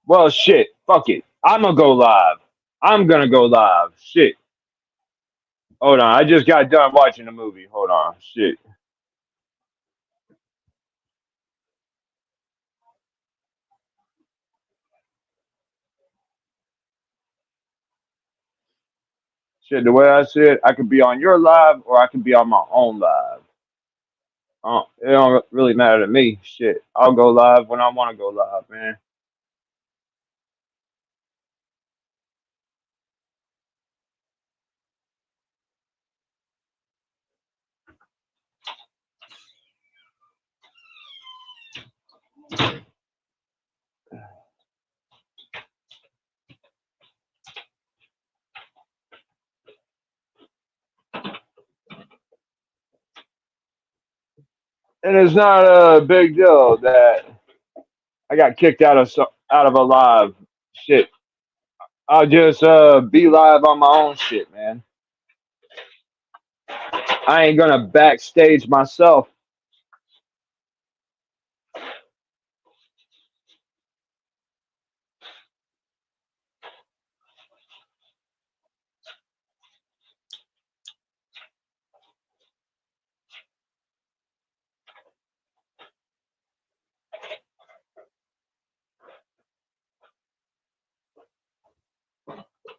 Well, shit. Fuck it. I'm gonna go live. I'm gonna go live. Shit. Hold on. I just got done watching the movie. Hold on. Shit. Shit. The way I see it, I could be on your live or I could be on my own live. It don't really matter to me. Shit. I'll go live when I want to go live, man. And it's not a big deal that I got kicked out of a live. Shit. I'll just be live on my own shit, man. I ain't gonna backstage myself.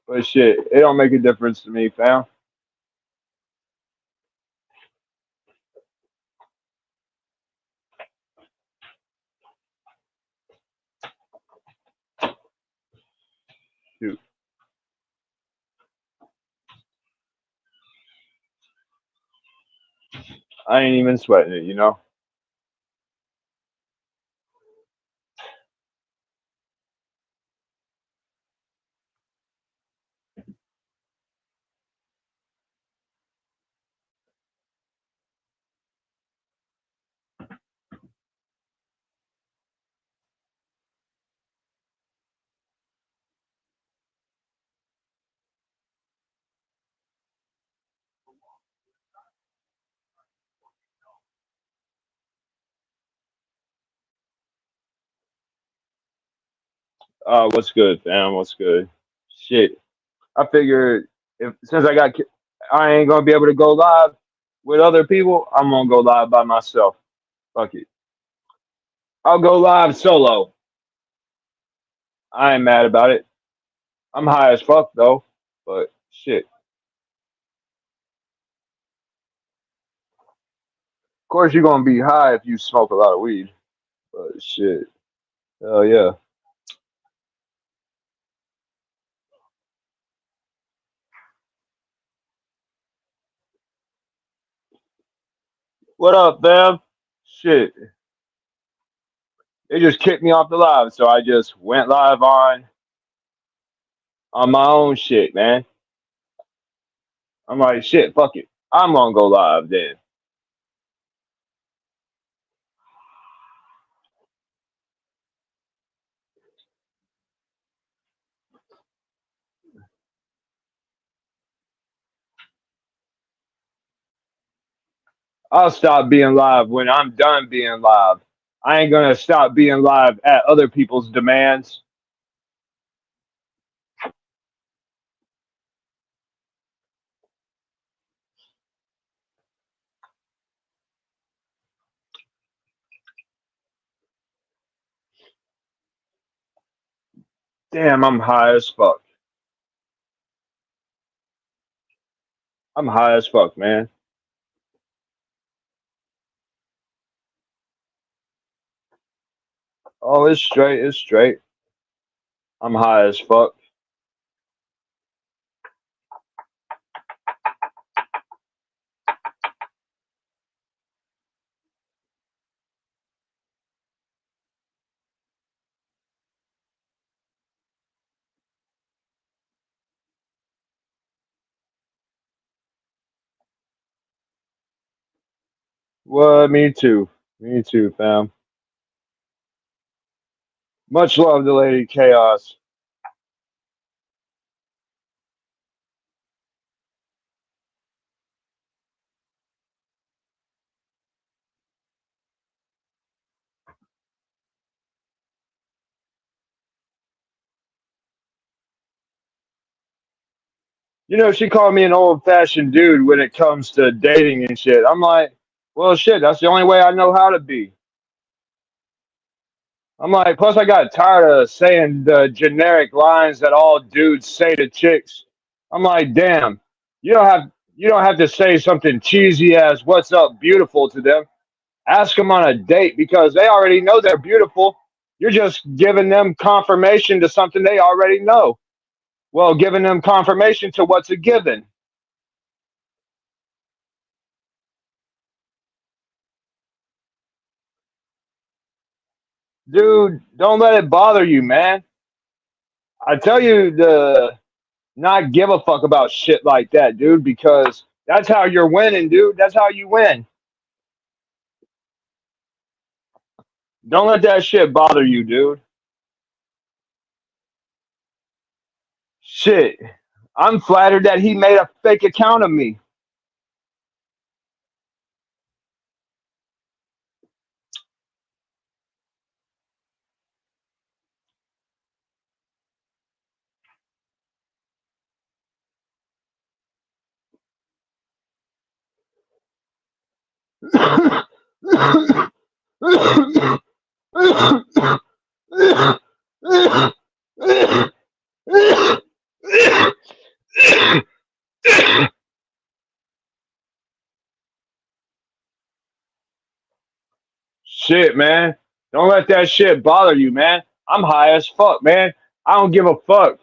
But shit, it don't make a difference to me, fam. Shoot, I ain't even sweating it. What's good, fam? What's good? Shit, I figured if since I ain't gonna be able to go live with other people, I'm gonna go live by myself. Fuck it, I'll go live solo. I ain't mad about it. I'm high as fuck though, but shit. Of course, you're gonna be high if you smoke a lot of weed. But shit, hell yeah. What up, fam? Shit, they just kicked me off the live, so I just went live on my own shit, man. I'm like, shit, fuck it. I'm gonna go live then. I'll stop being live when I'm done being live. I ain't gonna stop being live at other people's demands. Damn, I'm high as fuck. I'm high as fuck, man. Oh, it's straight. It's straight. I'm high as fuck. Well, me too. Me too, fam. Much love to Lady Chaos. She called me an old fashioned dude when it comes to dating and shit. I'm like, well, shit, that's the only way I know how to be. I'm like, plus I got tired of saying the generic lines that all dudes say to chicks. I'm like, damn, you don't have you don't have to say something cheesy as "What's up, beautiful" to them. Ask them on a date because they already know they're beautiful. You're just giving them confirmation to something they already know. Well, giving them confirmation to what's a given. Dude, don't let it bother you, man. I tell you to not give a fuck about shit like that, dude, because that's how you're winning, dude. That's how you win. Don't let that shit bother you, dude. Shit. I'm flattered that he made a fake account of me. Shit, man. Don't let that shit bother you, man. I'm high as fuck, man. I don't give a fuck.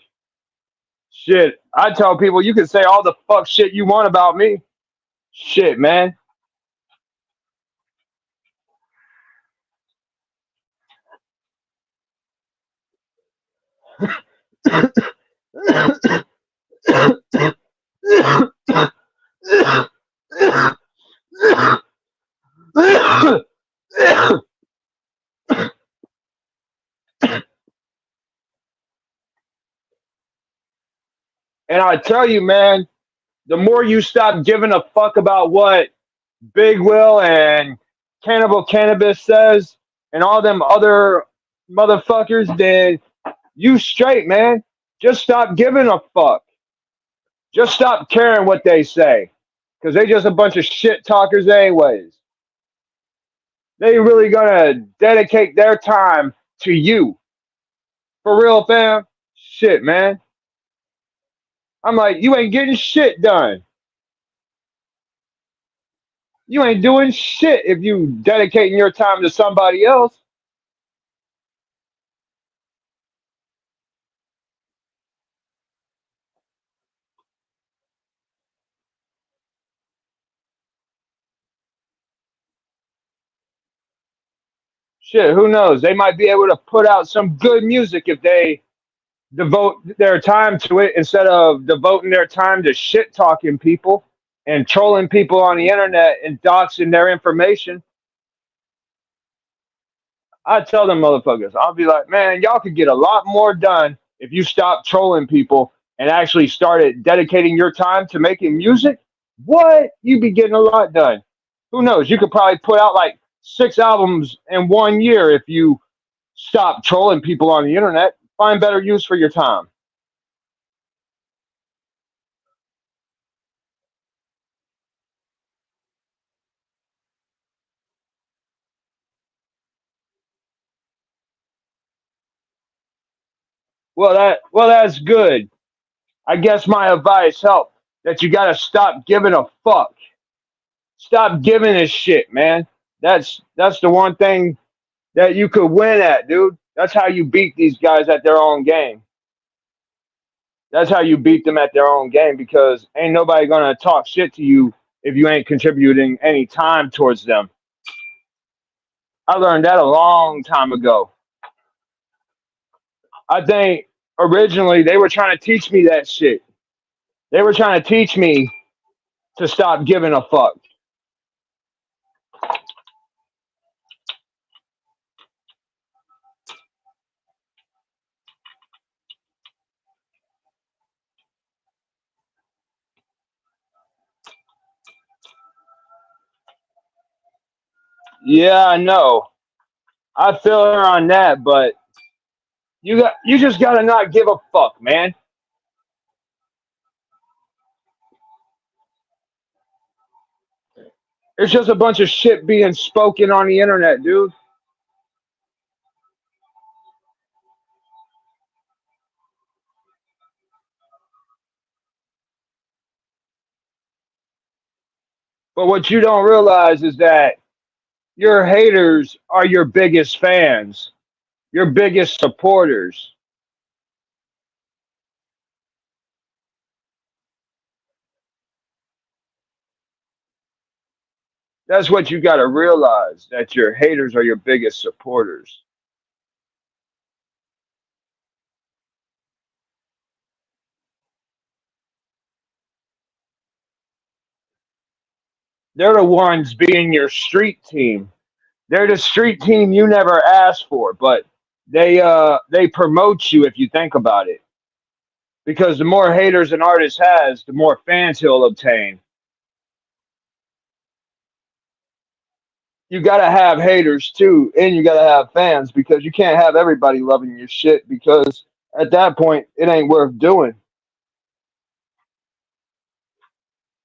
Shit. I tell people you can say all the fuck shit you want about me. Shit, man. And I tell you, man, the more you stop giving a fuck about what Big Will and Cannibal Cannabis says and all them other motherfuckers, then you straight, man. Just stop giving a fuck. Just stop caring what they say. Because they just a bunch of shit talkers, anyways. They really gonna dedicate their time to you. For real, fam? Shit, man. I'm like, you ain't getting shit done. You ain't doing shit if you dedicating your time to somebody else. Shit, who knows? They might be able to put out some good music if they devote their time to it instead of devoting their time to shit talking people and trolling people on the internet and doxing their information. I tell them motherfuckers, I'll be like, man, y'all could get a lot more done if you stop trolling people and actually started dedicating your time to making music. What? You'd be getting a lot done. Who knows? You could probably put out like 6 albums in 1 year if you stop trolling people on the internet. Find better use for your time. That's good. I guess my advice helped that you gotta stop giving a fuck. Stop giving a shit, man. That's the one thing that you could win at, dude. That's how you beat these guys at their own game. That's how you beat them at their own game because ain't nobody gonna talk shit to you if you ain't contributing any time towards them. I learned that a long time ago. I think originally they were trying to teach me that shit. They were trying to teach me to stop giving a fuck. Yeah, I know. I feel her on that, but you just gotta not give a fuck, man. It's just a bunch of shit being spoken on the internet, dude. But what you don't realize is that your haters are your biggest fans, your biggest supporters. That's what you got to realize, that your haters are your biggest supporters. They're the ones being your street team. They're the street team you never asked for, but they promote you if you think about it. Because the more haters an artist has, the more fans he'll obtain. You gotta have haters too, and you gotta have fans, because you can't have everybody loving your shit, because at that point it ain't worth doing.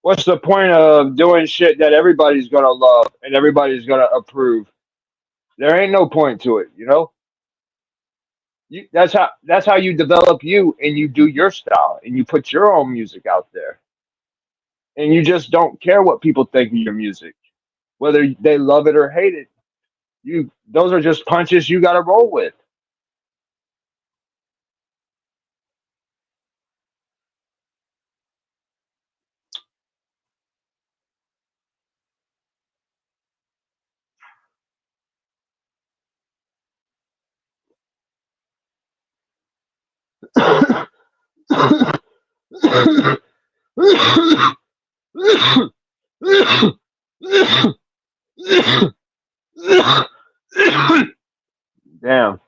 What's the point of doing shit that everybody's gonna love and everybody's gonna approve? There ain't no point to it, you know. That's how you develop you, and you do your style, and you put your own music out there, and you just don't care what people think of your music, whether they love it or hate it. You Those are just punches you got to roll with. Damn.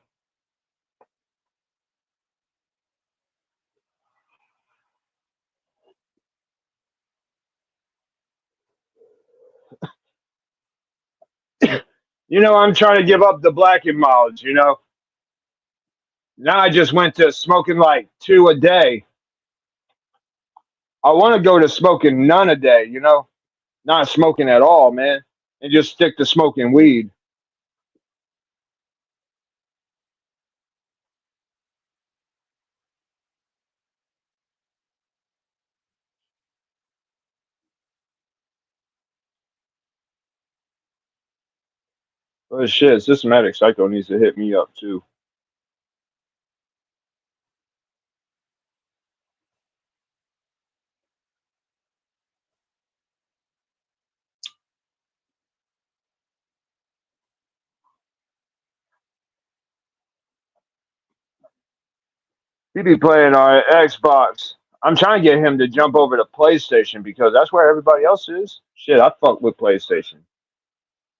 I'm trying to give up the black and miles. Now I just went to smoking like two a day. I want to go to smoking none a day. Not smoking at all, man, and just stick to smoking weed. But shit, Systematic Psycho needs to hit me up too. He be playing on Xbox. I'm trying to get him to jump over to PlayStation, because that's where everybody else is. Shit, I fuck with PlayStation.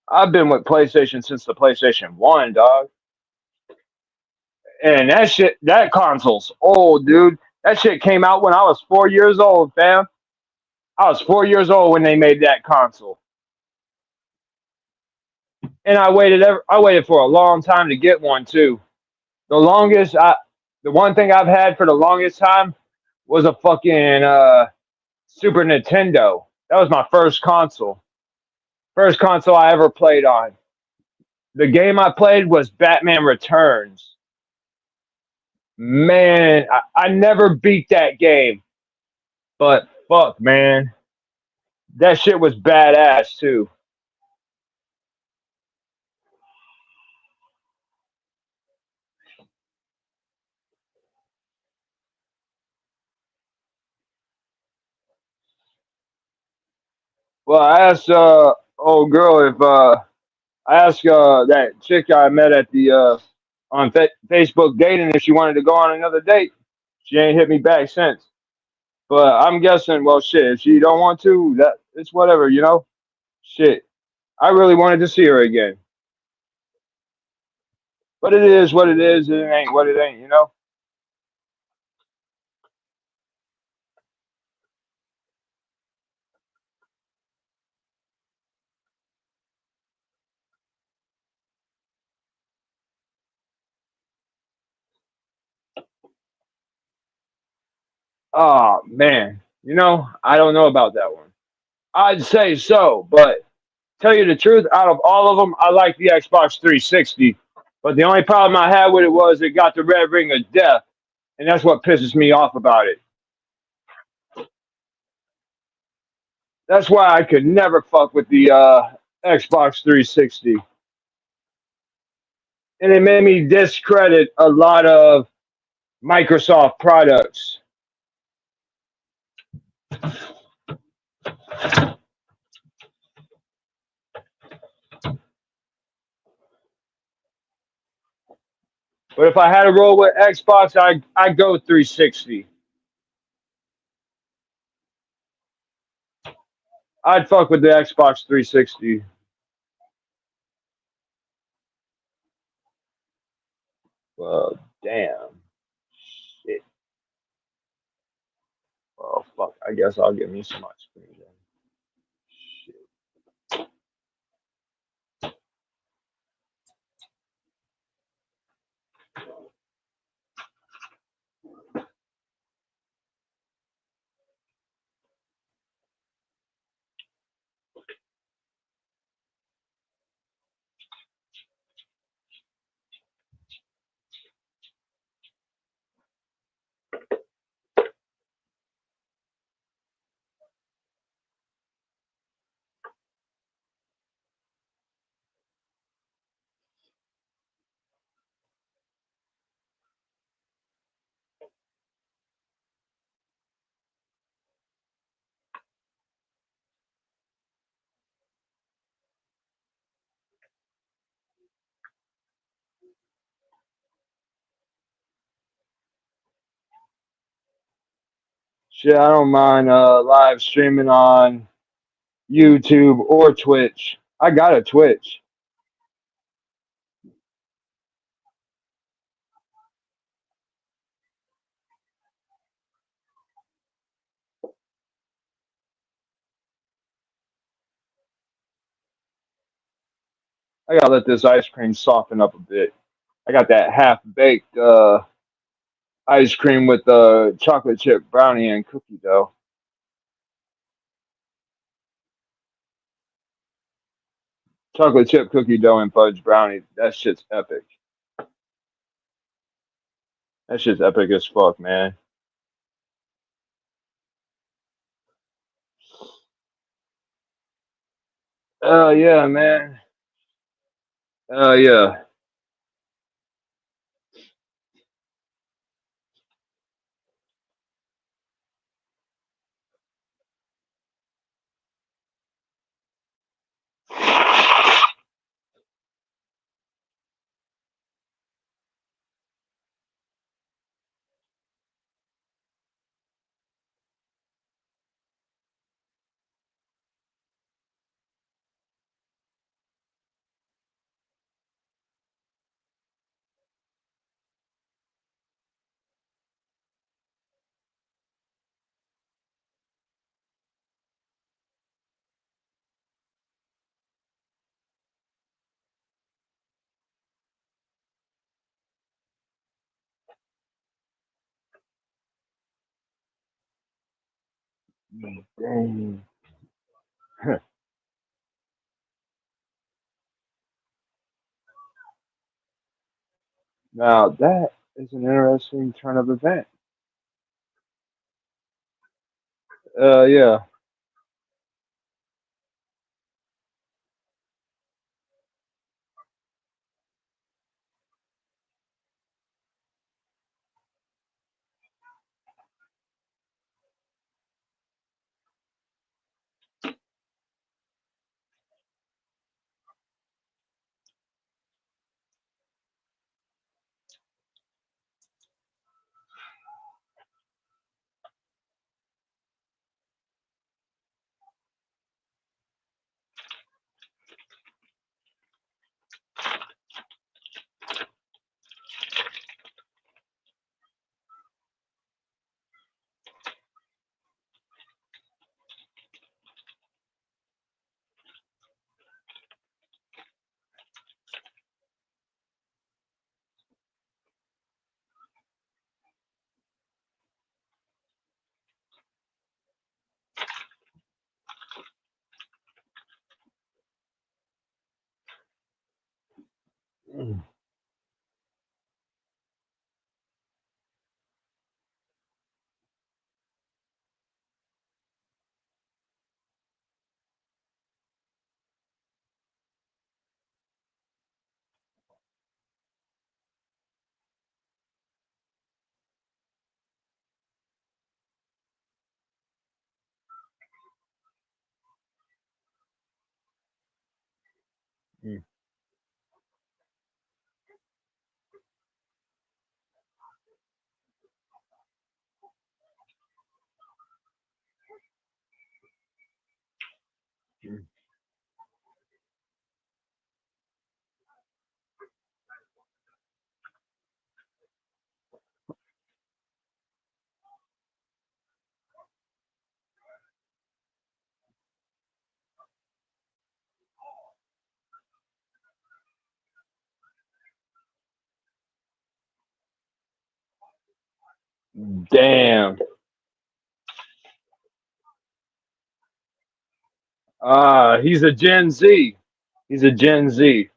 I've been with PlayStation since the PlayStation 1, dog. And that console's old, dude. That shit came out when I was 4 years old, fam. I was 4 years old when they made that console. And I waited for a long time to get one too. The longest I the one thing I've had for the longest time was a fucking Super Nintendo. That was my first console. First console I ever played on. The game I played was Batman Returns. Man, I never beat that game, but fuck, man, that shit was badass too. Well, I asked old girl if I asked that chick I met at the on Facebook dating if she wanted to go on another date. She ain't hit me back since. But I'm guessing, well, shit, if she don't want to, that it's whatever. Shit, I really wanted to see her again, but it is what it is. It ain't what it ain't. Oh man, I don't know about that one. I'd say so, but Tell you the truth, out of all of them, I like the Xbox 360. But the only problem I had with it was it got the red ring of death, and that's what pisses me off about it. That's why I could never fuck with the Xbox 360, and it made me discredit a lot of Microsoft products. But if I had to roll with Xbox, I go 360. I'd fuck with the Xbox 360. Well, damn. Shit. Well, fuck. I guess I'll get me some ice cream then. Shit. Shit, I don't mind live streaming on YouTube or Twitch. I got a Twitch. I gotta let this ice cream soften up a bit. I got that half baked ice cream with the chocolate chip brownie and cookie dough. Chocolate chip cookie dough and fudge brownie. That shit's epic. That shit's epic as fuck, man. Oh yeah, man. Oh yeah. Dang. Now that is an interesting turn of event. Yeah. Damn. He's a Gen Z. He's a Gen Z.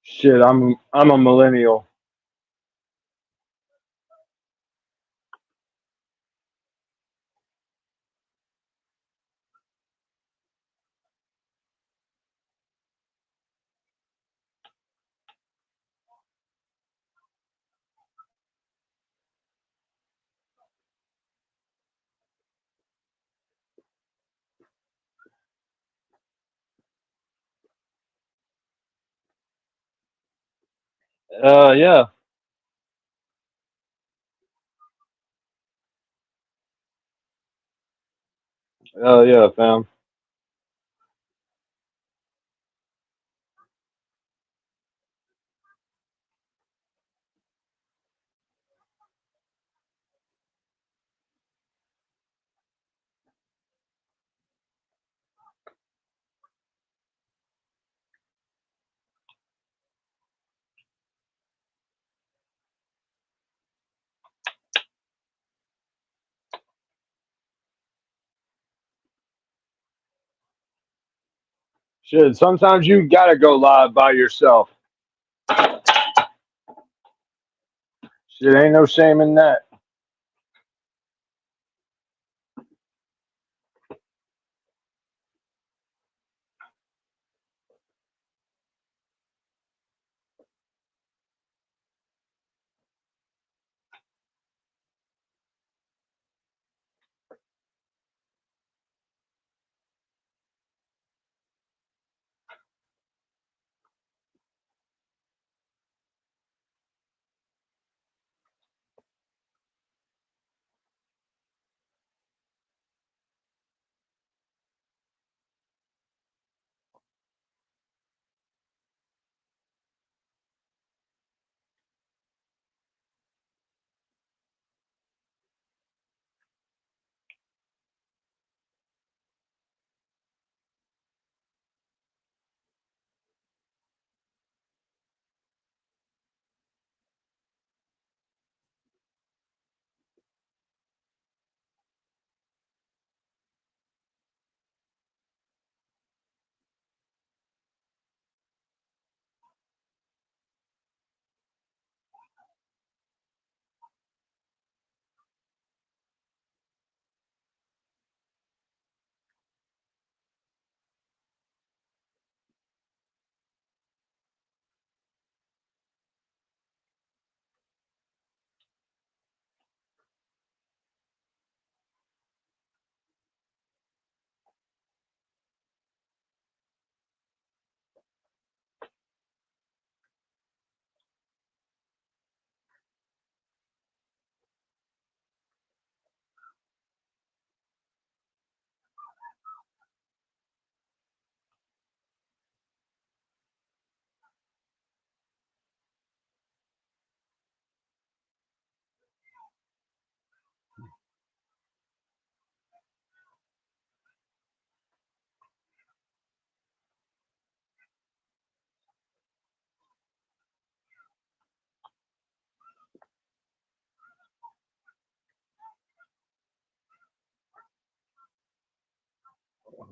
Shit, I'm a millennial. Yeah. Yeah, fam. Shit, sometimes you gotta go live by yourself. Shit, ain't no shame in that.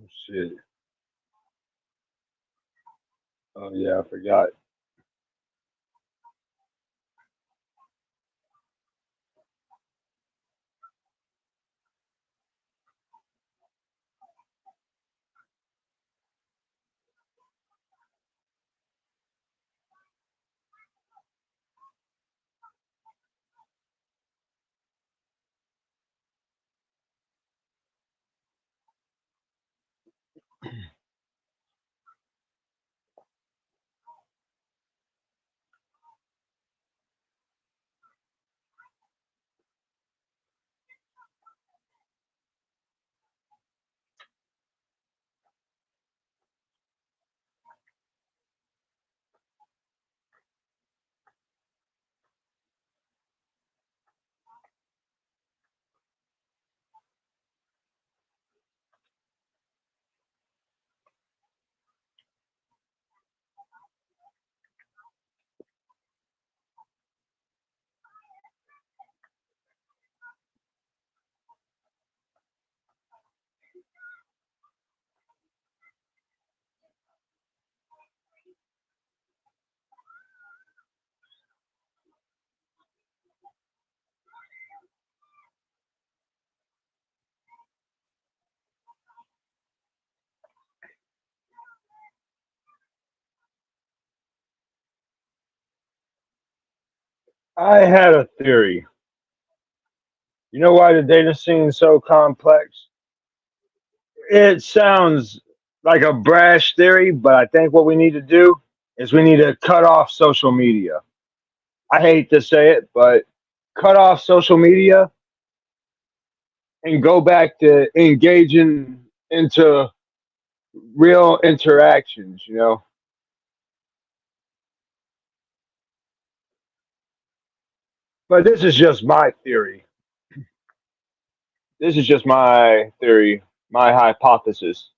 Shit. Oh yeah, I forgot. I had a theory. You know why the data scene is so complex? It sounds like a brash theory, but I think what we need to do is we need to cut off social media. I hate to say it, but cut off social media and go back to engaging into real interactions, you know? But this is just my theory. This is just my theory, my hypothesis.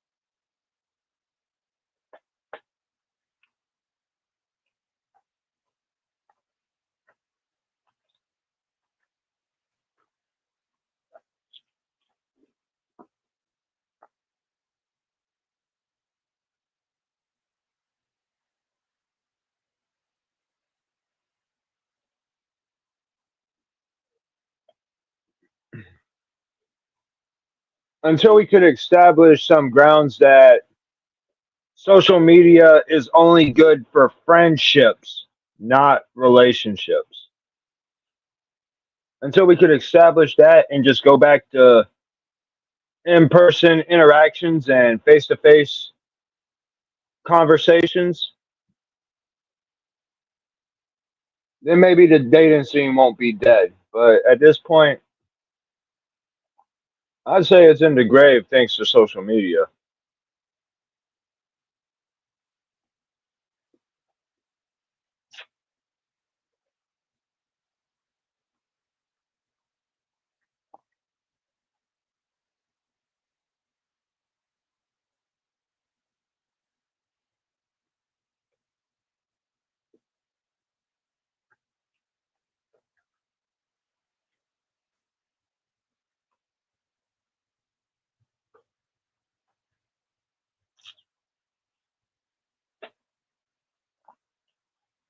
Until we could establish some grounds that social media is only good for friendships, not relationships. Until we could establish that and just go back to in person interactions and face to face conversations, then maybe the dating scene won't be dead. But at this point, I'd say it's in the grave thanks to social media.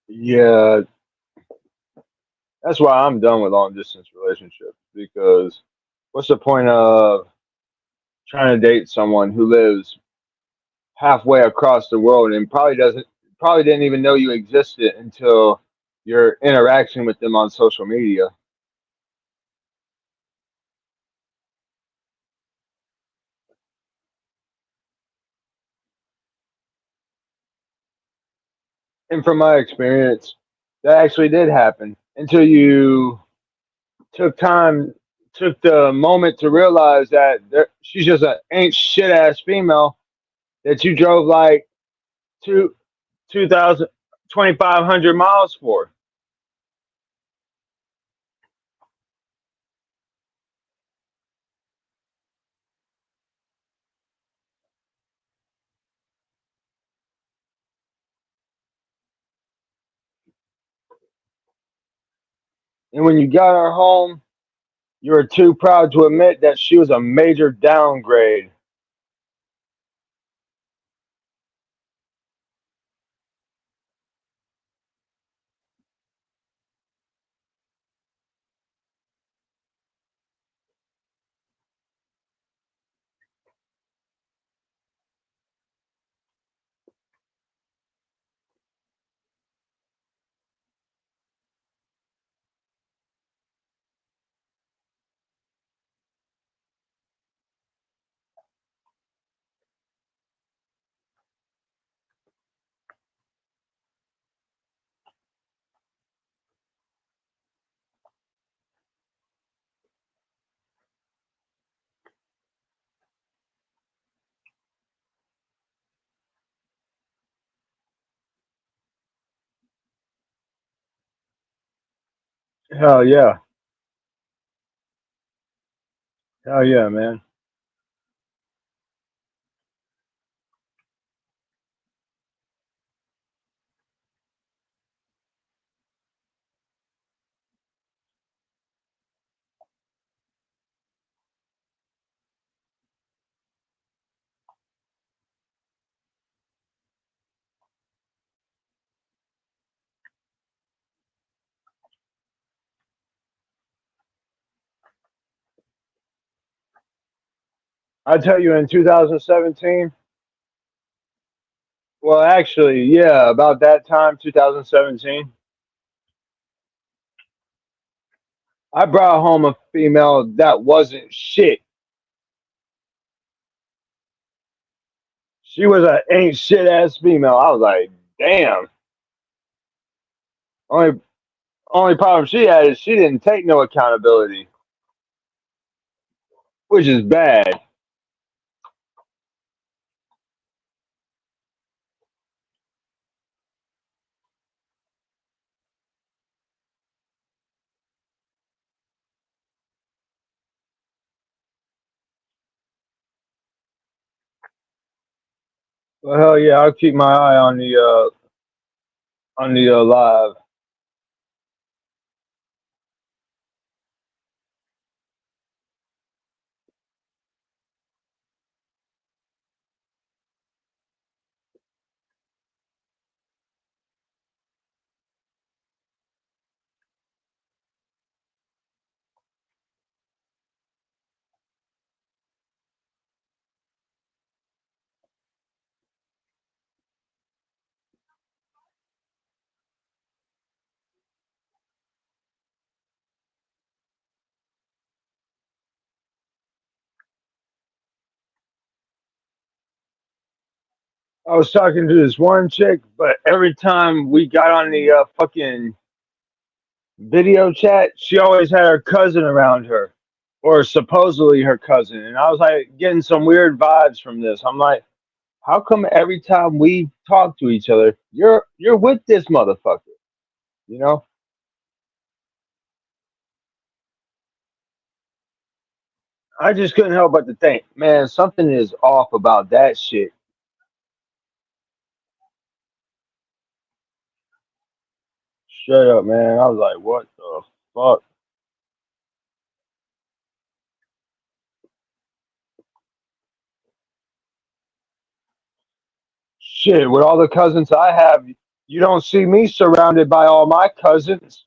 Yeah, that's why I'm done with long distance relationships because what's the point of trying to date someone who lives halfway across the world and probably didn't even know you existed until your interaction with them on social media. And from my experience, that actually did happen until you took time, took the moment to realize that she's just an ain't shit ass female that you drove like two 2,000 2,500 miles for. And when you got her home, you were too proud to admit that she was a major downgrade. Hell yeah. Hell yeah, man. I tell you, in 2017, well, actually, yeah, about that time, 2017, I brought home a female that wasn't shit. She was a ain't shit ass female. I was like, damn. Only only problem she had is she didn't take no accountability, which is bad. Well, hell yeah, I'll keep my eye on the live. I was talking to this one chick, but every time we got on the fucking video chat, she always had her cousin around her, or supposedly her cousin. And I was like getting some weird vibes from this. I'm like, how come every time we talk to each other, you're with this motherfucker? You know? I just couldn't help but to think, man, something is off about that shit. Straight up, man. I was like, what the fuck? Shit, with all the cousins I have, you don't see me surrounded by all my cousins.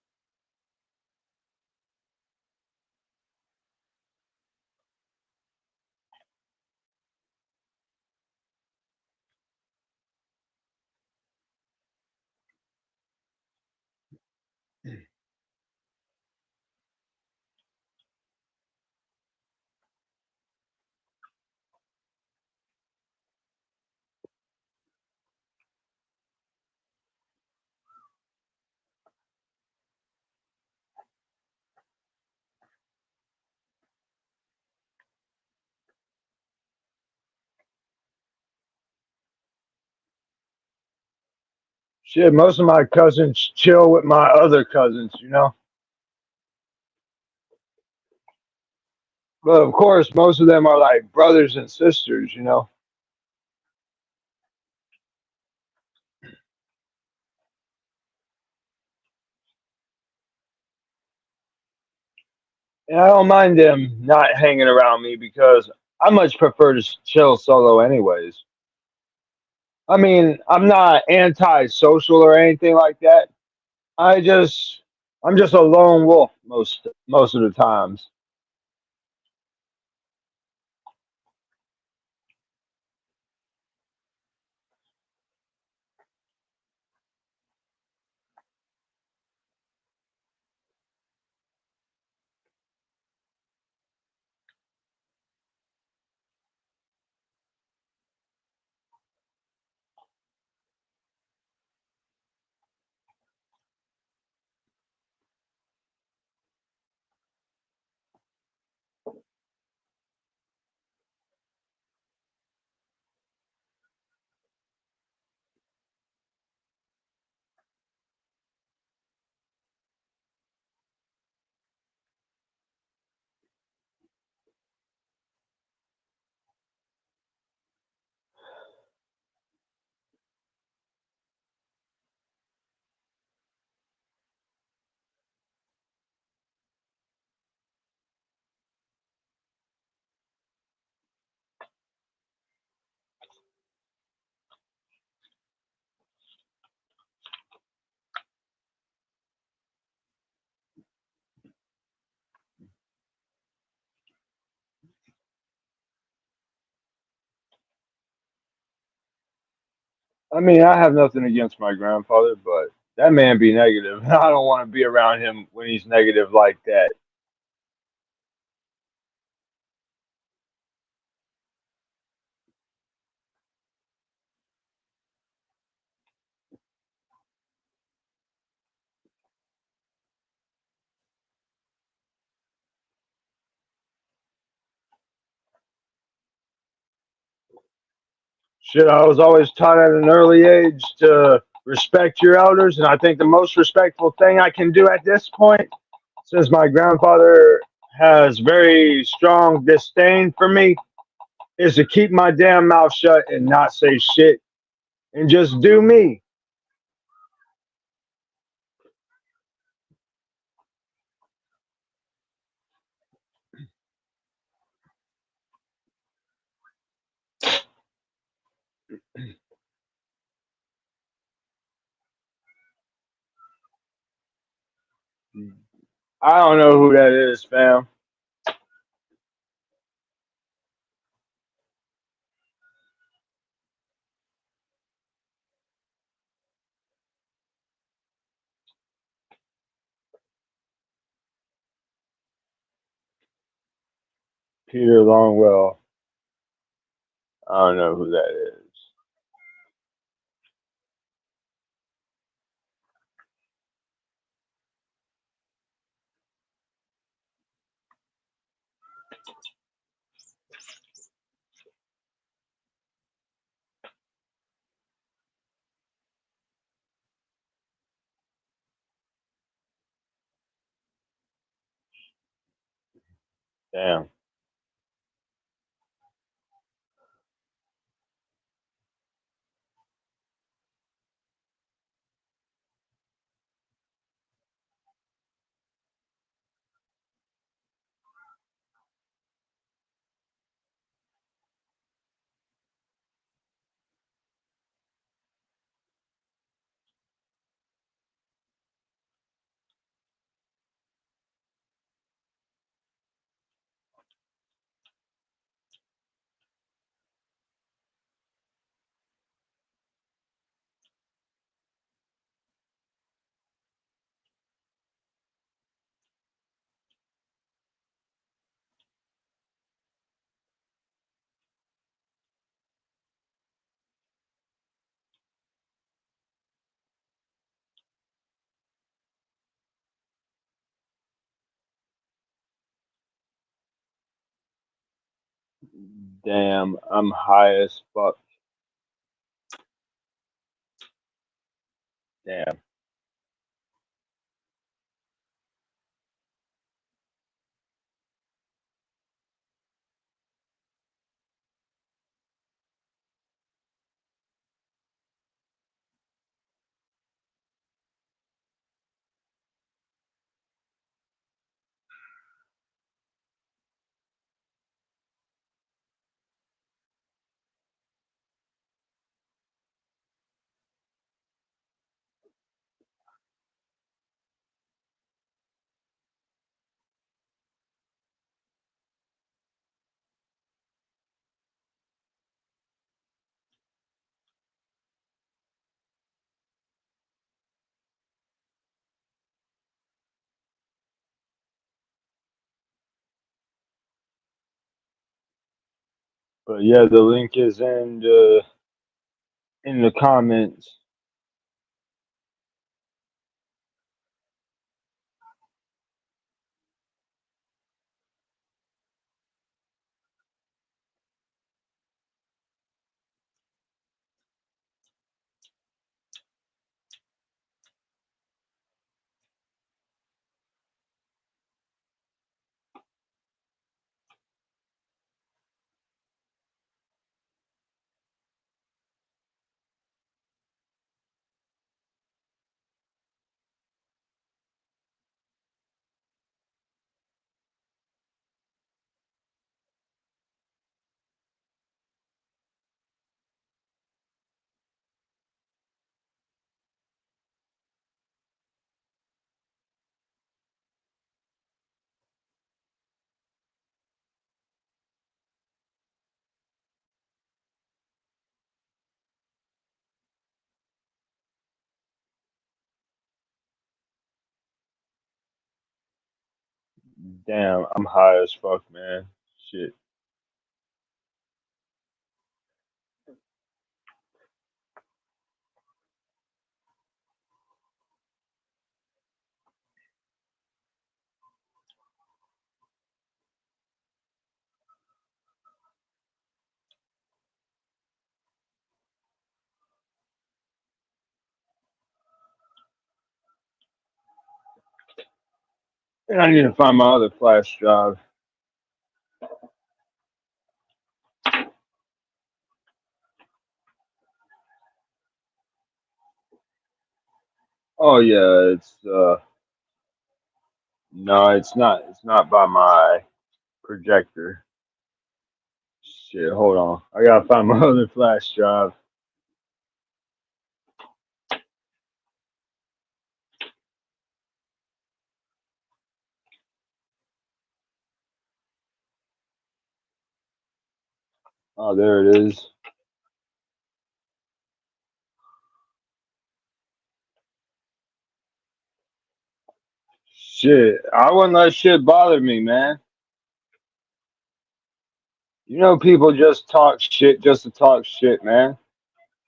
Shit, most of my cousins chill with my other cousins, you know? But of course, most of them are like brothers and sisters, you know? And I don't mind them not hanging around me because I much prefer to chill solo, anyways. I mean, I'm not anti-social or anything like that. I just, I'm just a lone wolf most of the times. I mean, I have nothing against my grandfather, but that man be negative. I don't want to be around him when he's negative like that. Shit, I was always taught at an early age to respect your elders, and I think the most respectful thing I can do at this point, since my grandfather has very strong disdain for me, is to keep my damn mouth shut and not say shit and just do me. I don't know who that is, fam. Peter Longwell. I don't know who that is. Damn. Damn, I'm high as fuck. Damn. But yeah, the link is in the comments. Damn, I'm high as fuck, man. Shit. And I need to find my other flash drive. Oh yeah, it's no, it's not. It's not by my projector. Shit, hold on. I gotta find my other flash drive. Oh, there it is. Shit, I wouldn't let shit bother me, man. You know, people just talk shit just to talk shit, man.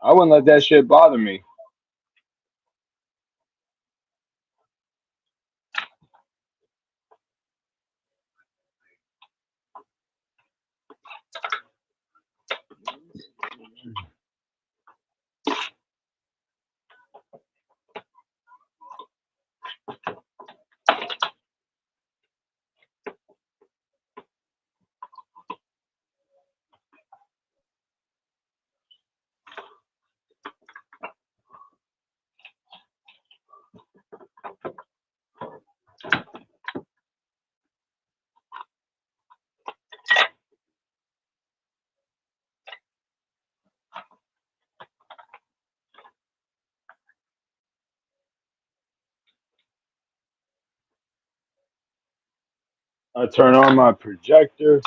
I wouldn't let that shit bother me. I turn on my projector.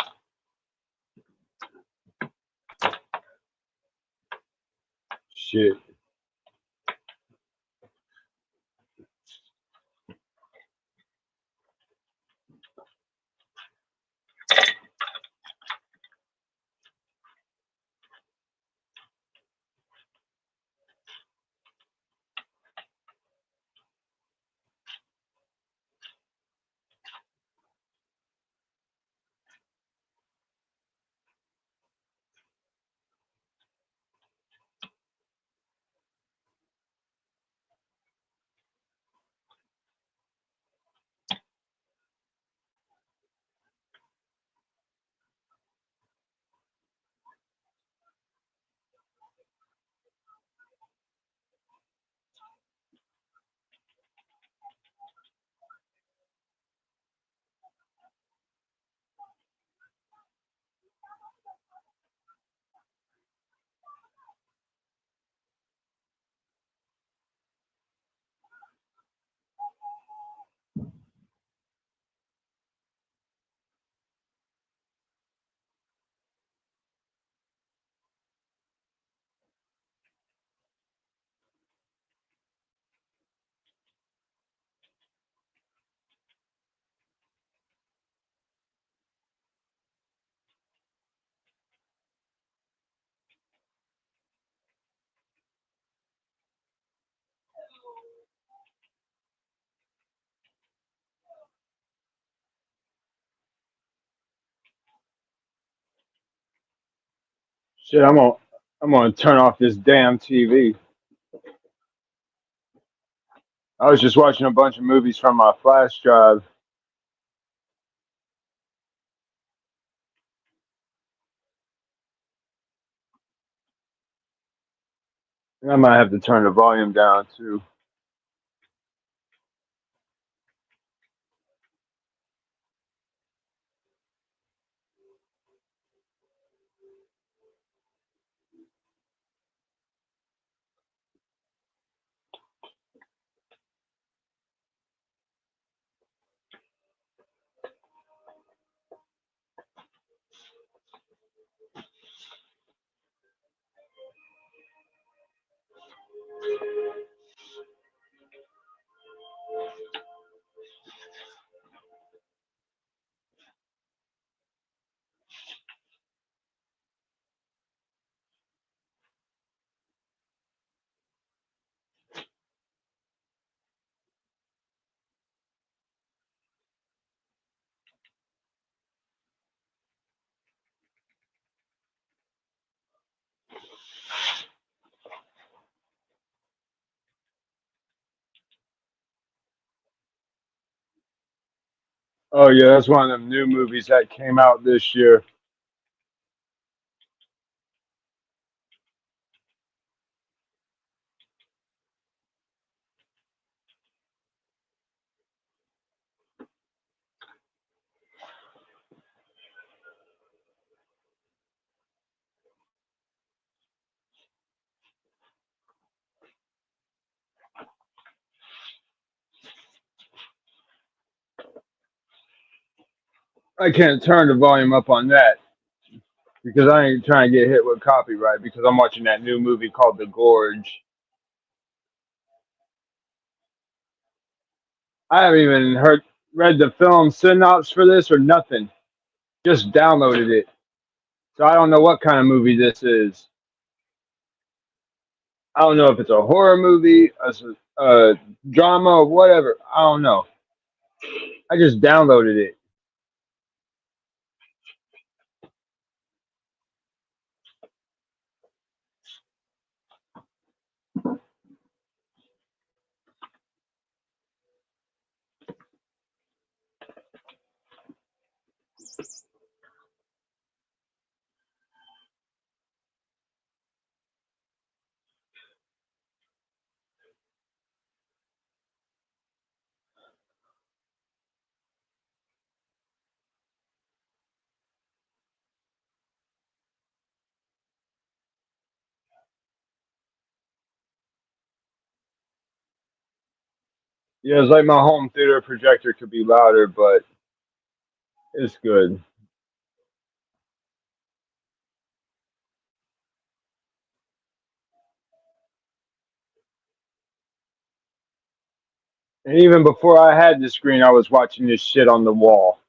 Shit. Shit, I'm gonna turn off this damn TV. I was just watching a bunch of movies from my flash drive. And I might have to turn the volume down too. Oh yeah, that's one of them new movies that came out this year. I can't turn the volume up on that because I ain't trying to get hit with copyright because I'm watching that new movie called The Gorge. I haven't even read the film synopsis for this or nothing. Just downloaded it. So I don't know what kind of movie this is. I don't know if it's a horror movie, a drama, or whatever. I don't know. I just downloaded it. Yeah, it's like my home theater projector could be louder, but it's good. And even before I had the screen, I was watching this shit on the wall.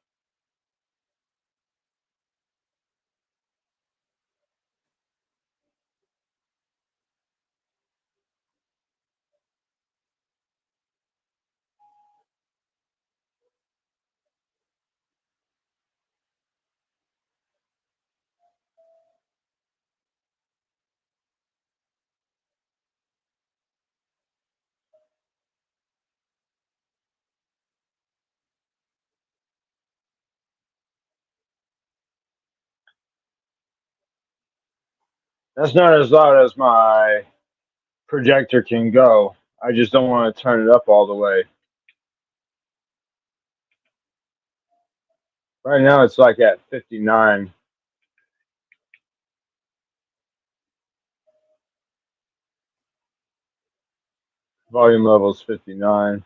That's not as loud as my projector can go. I just don't want to turn it up all the way. Right now, it's like at 59. Volume level's 59.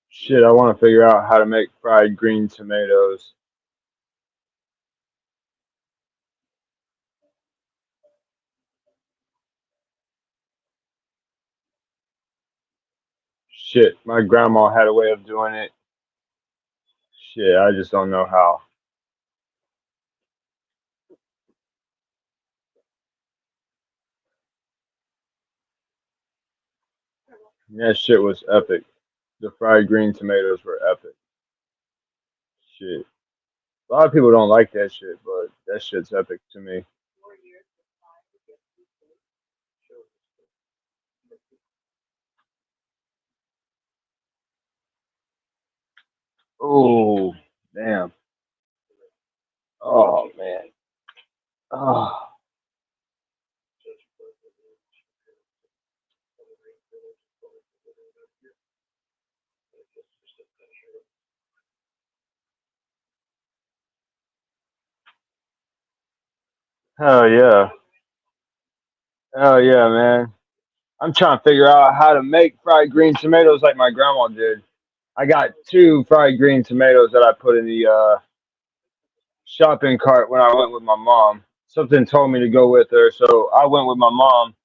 Shit, I want to figure out how to make fried green tomatoes. Shit, my grandma had a way of doing it. Shit, I just don't know how. That shit was epic. The fried green tomatoes were epic. Shit. A lot of people don't like that shit, but that shit's epic to me. Oh, damn. Oh, man. Oh, hell yeah. Hell yeah, man. I'm trying to figure out how to make fried green tomatoes like my grandma did. I got two fried green tomatoes that I put in the shopping cart when I went with my mom. Something told me to go with her, so I went with my mom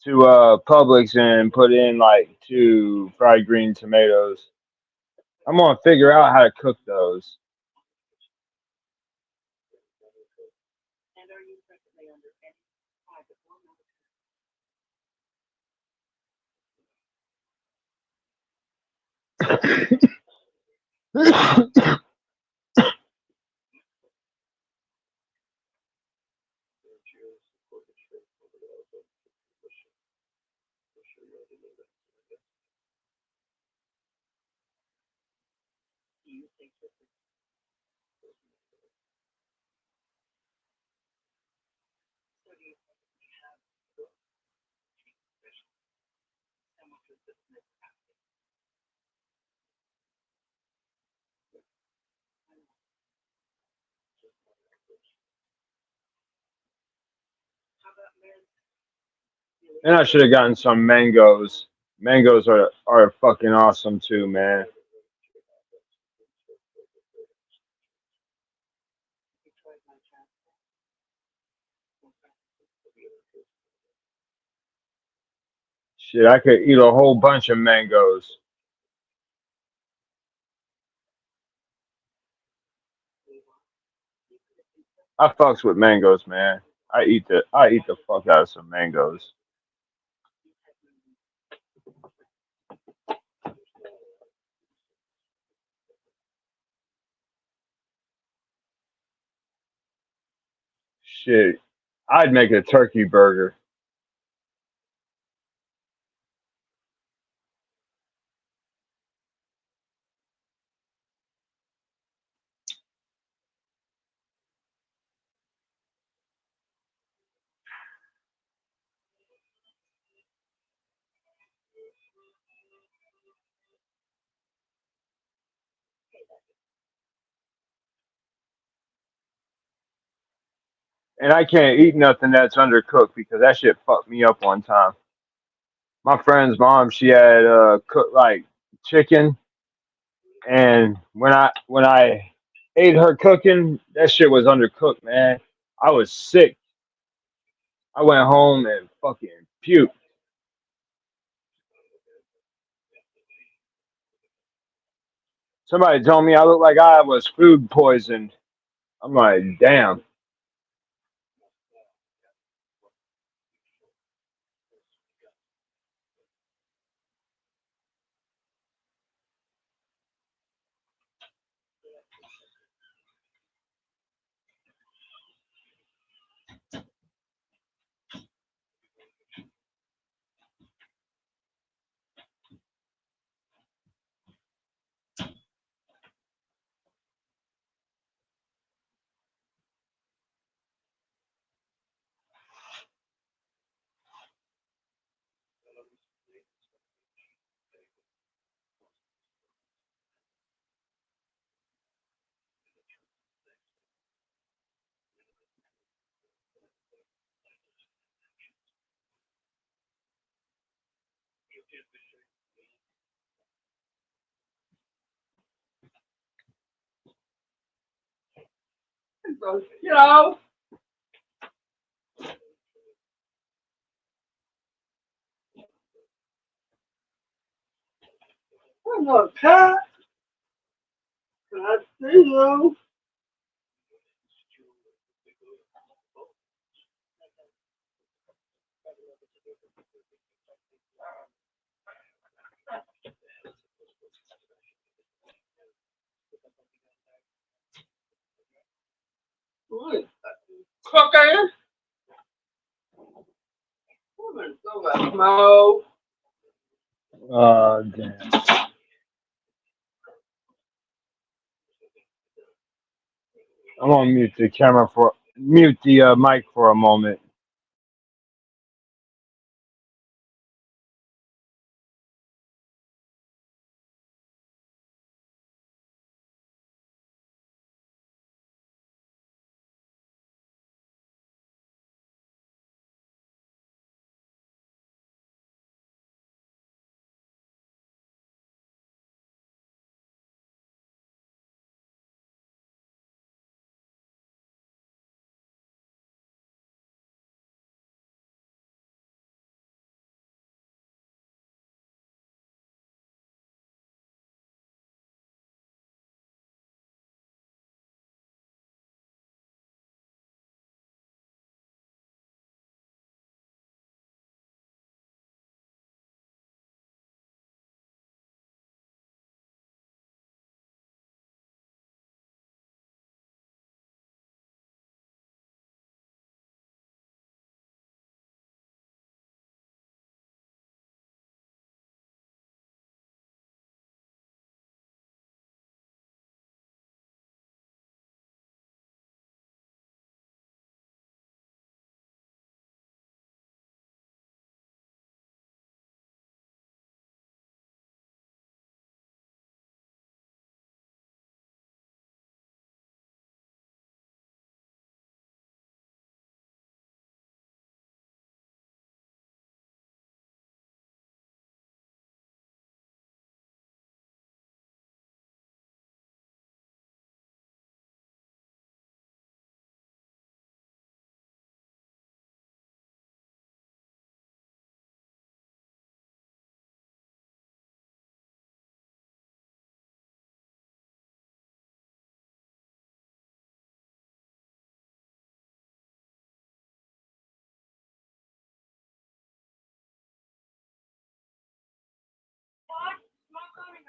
to Publix and put in like two fried green tomatoes. I'm gonna figure out how to cook those. And I should have gotten some mangoes. Mangoes are fucking awesome too, man. Shit, I could eat a whole bunch of mangoes. I fucks with mangoes, man. I eat the fuck out of some mangoes. Shit, I'd make a turkey burger. And I can't eat nothing that's undercooked because that shit fucked me up one time. My friend's mom, she had cooked like chicken, and when I ate her cooking, that shit was undercooked, man. I was sick. I went home and fucking puked. Somebody told me I looked like I was food poisoned. I'm like, damn. You know, I'm a cat. I see you. Cooking. Mo. Damn. I'm gonna mute the mic for a moment.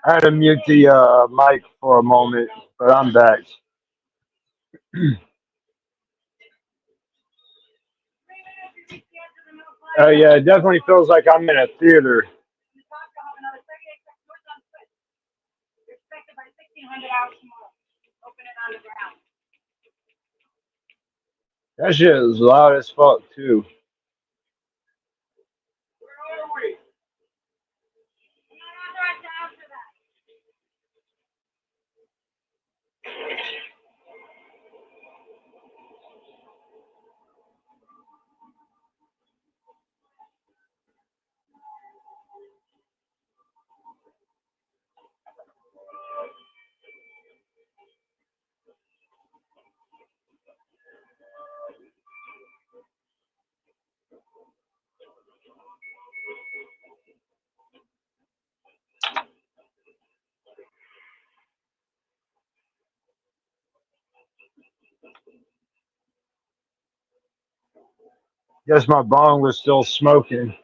I had to mute the mic for a moment, but I'm back. Yeah, it definitely feels like I'm in a theater. That shit is loud as fuck too. Guess my bong was still smoking.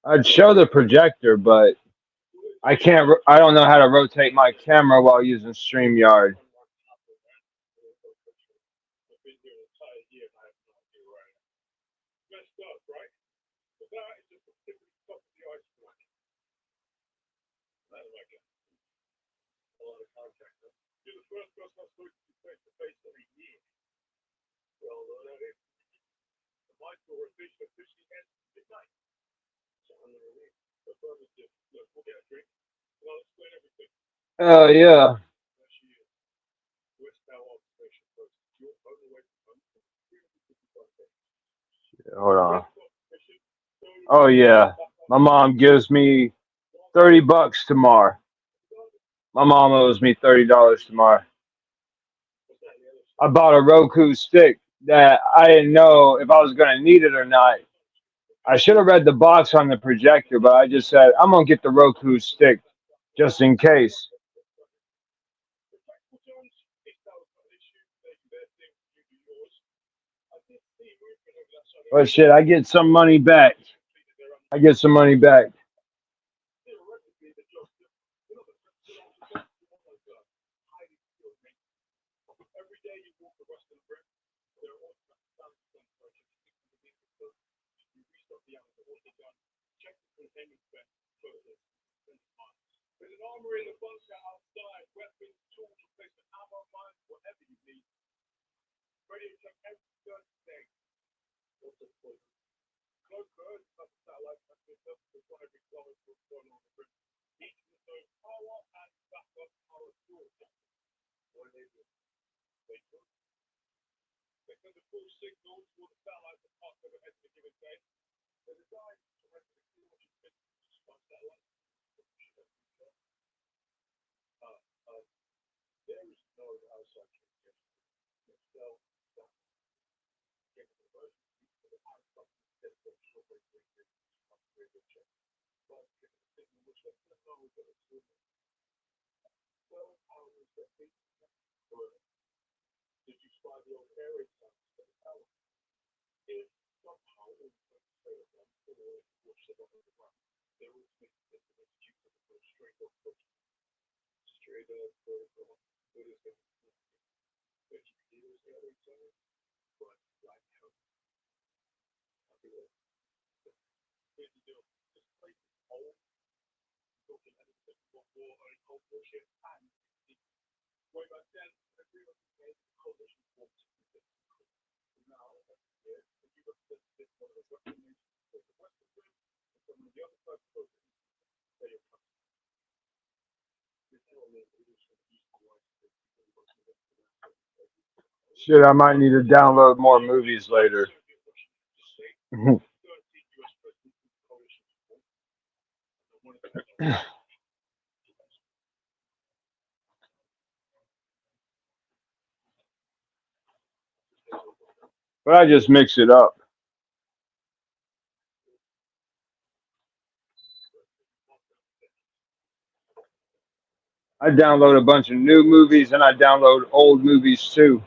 I'd show the projector, but I can't. I don't know how to rotate my camera while using StreamYard. Oh yeah. Hold on. Oh yeah. My mom gives me $30 tomorrow. My mom owes me $30 tomorrow. I bought a Roku stick that I didn't know if I was gonna need it or not. I should have read the box on the projector, but I just said I'm gonna get the Roku stick just in case. But shit, I get some money back. I get some money back. Shit, I might need to download more movies later. But I just mix it up. I download a bunch of new movies and I download old movies too.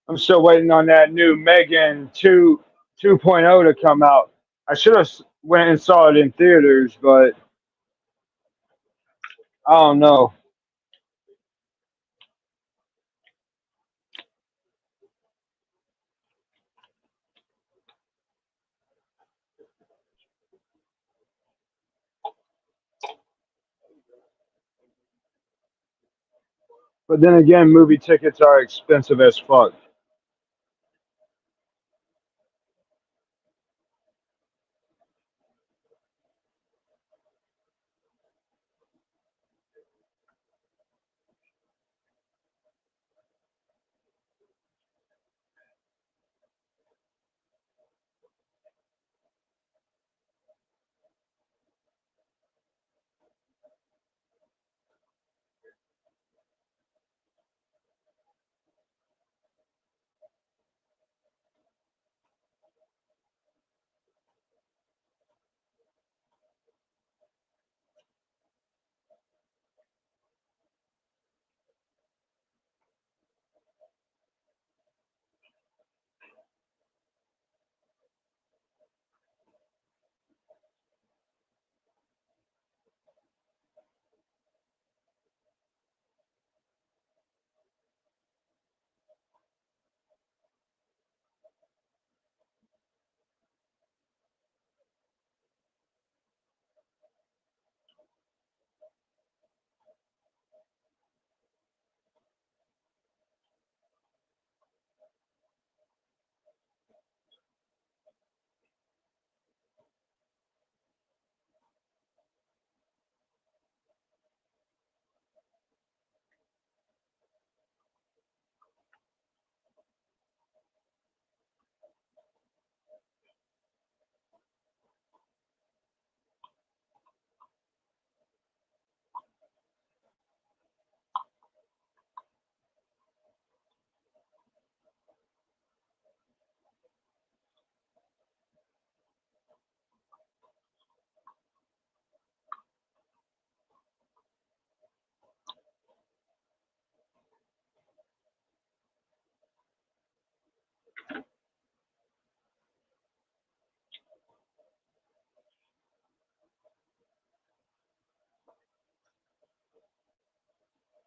I'm still waiting on that new Megan 2.0 to come out. I should have went and saw it in theaters, but I don't know. But then again, movie tickets are expensive as fuck.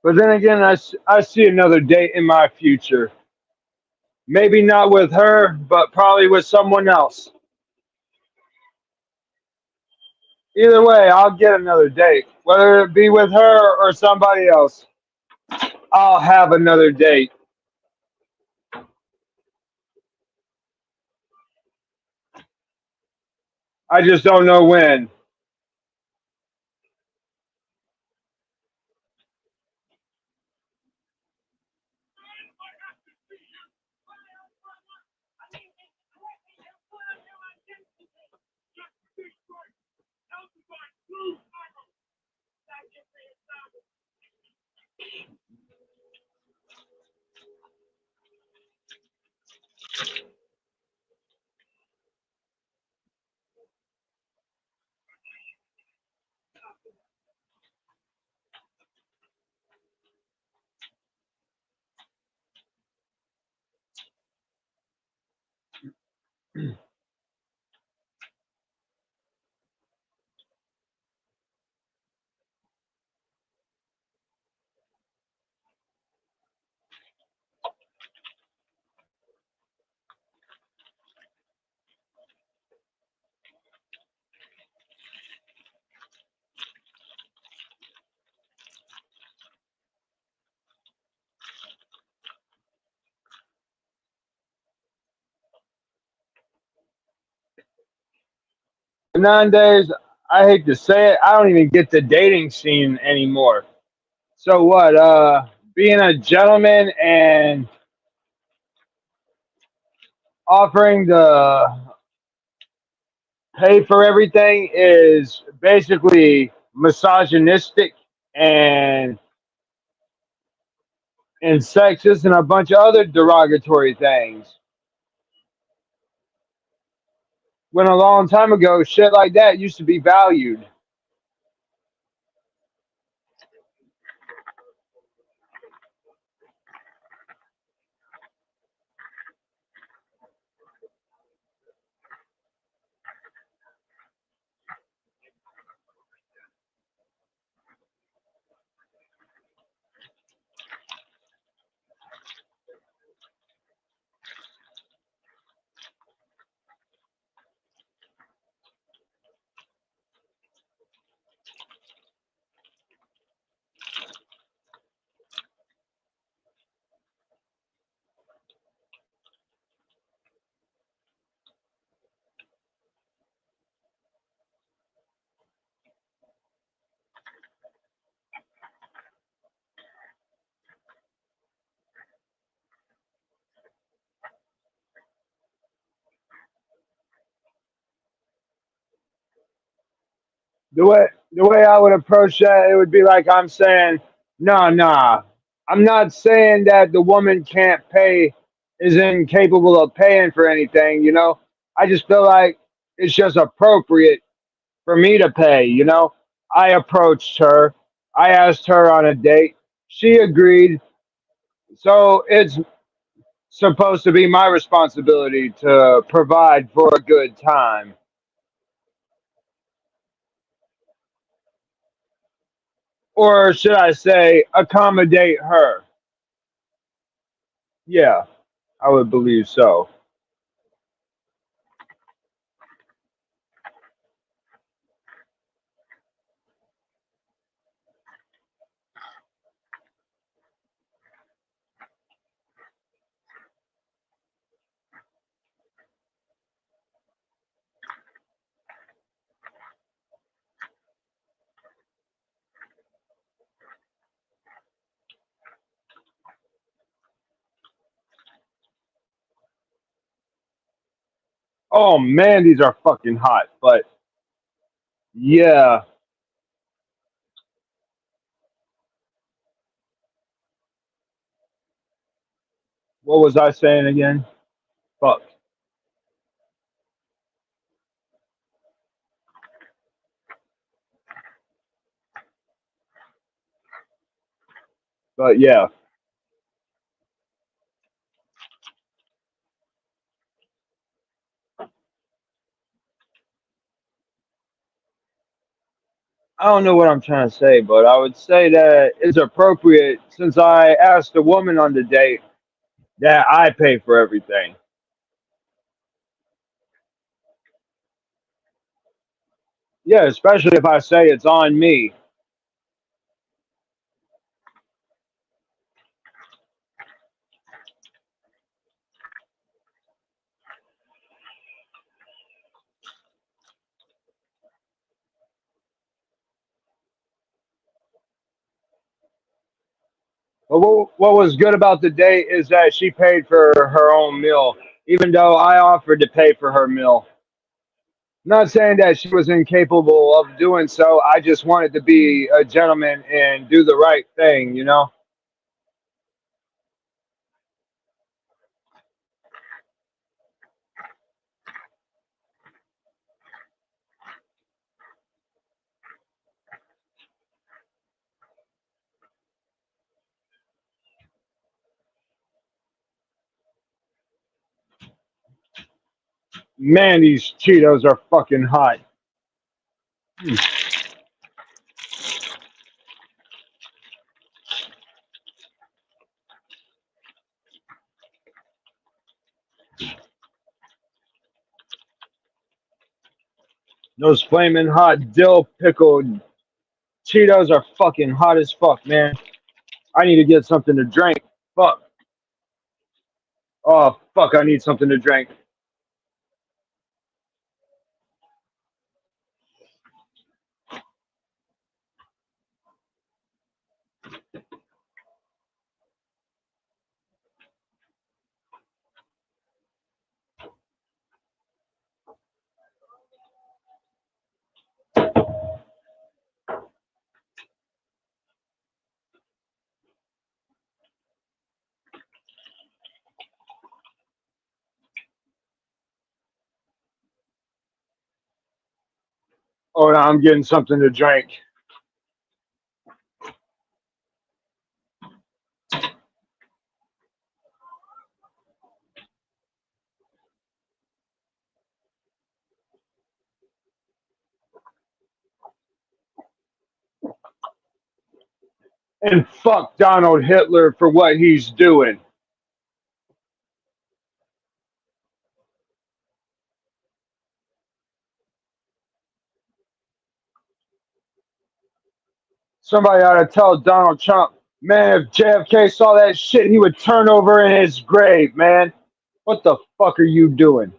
But then again, I see another date in my future. Maybe not with her, but probably with someone else. Either way, I'll get another date. Whether it be with her or somebody else, I'll have another date. I just don't know when. Nowadays, I hate to say it, I don't even get the dating scene anymore. So what? Being a gentleman and offering to pay for everything is basically misogynistic and and sexist and a bunch of other derogatory things. When a long time ago, shit like that used to be valued. The way I would approach that, it would be like I'm saying, no, nah. I'm not saying that the woman can't pay, is incapable of paying for anything. I just feel like it's just appropriate for me to pay. I approached her. I asked her on a date. She agreed. So it's supposed to be my responsibility to provide for a good time. Or should I say, accommodate her? Yeah, I would believe so. Oh man, these are fucking hot. But yeah, what was I saying again? Fuck. But yeah, I don't know what I'm trying to say, but I would say that it's appropriate since I asked a woman on the date that I pay for everything. Yeah, especially if I say it's on me. But what was good about the date is that she paid for her own meal, even though I offered to pay for her meal. Not saying that she was incapable of doing so. I just wanted to be a gentleman and do the right thing. Man, these Cheetos are fucking hot. Those flaming hot dill pickled Cheetos are fucking hot as fuck, man. I need to get something to drink. Fuck. Oh fuck, I need something to drink. Oh, no, I'm getting something to drink. And fuck Donald Hitler for what he's doing. Somebody ought to tell Donald Trump, man, if JFK saw that shit, he would turn over in his grave, man. What the fuck are you doing?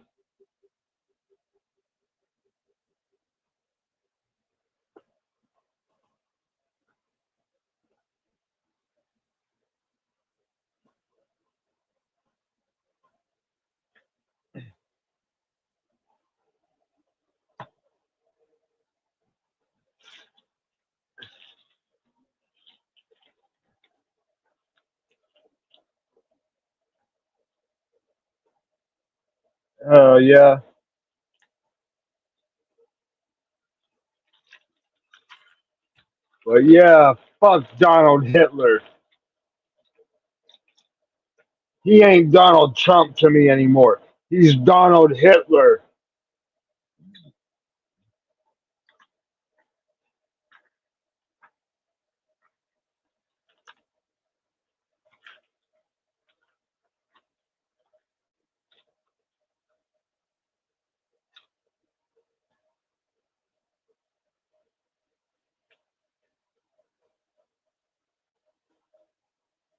Oh, yeah. But yeah, fuck Donald Hitler. He ain't Donald Trump to me anymore. He's Donald Hitler.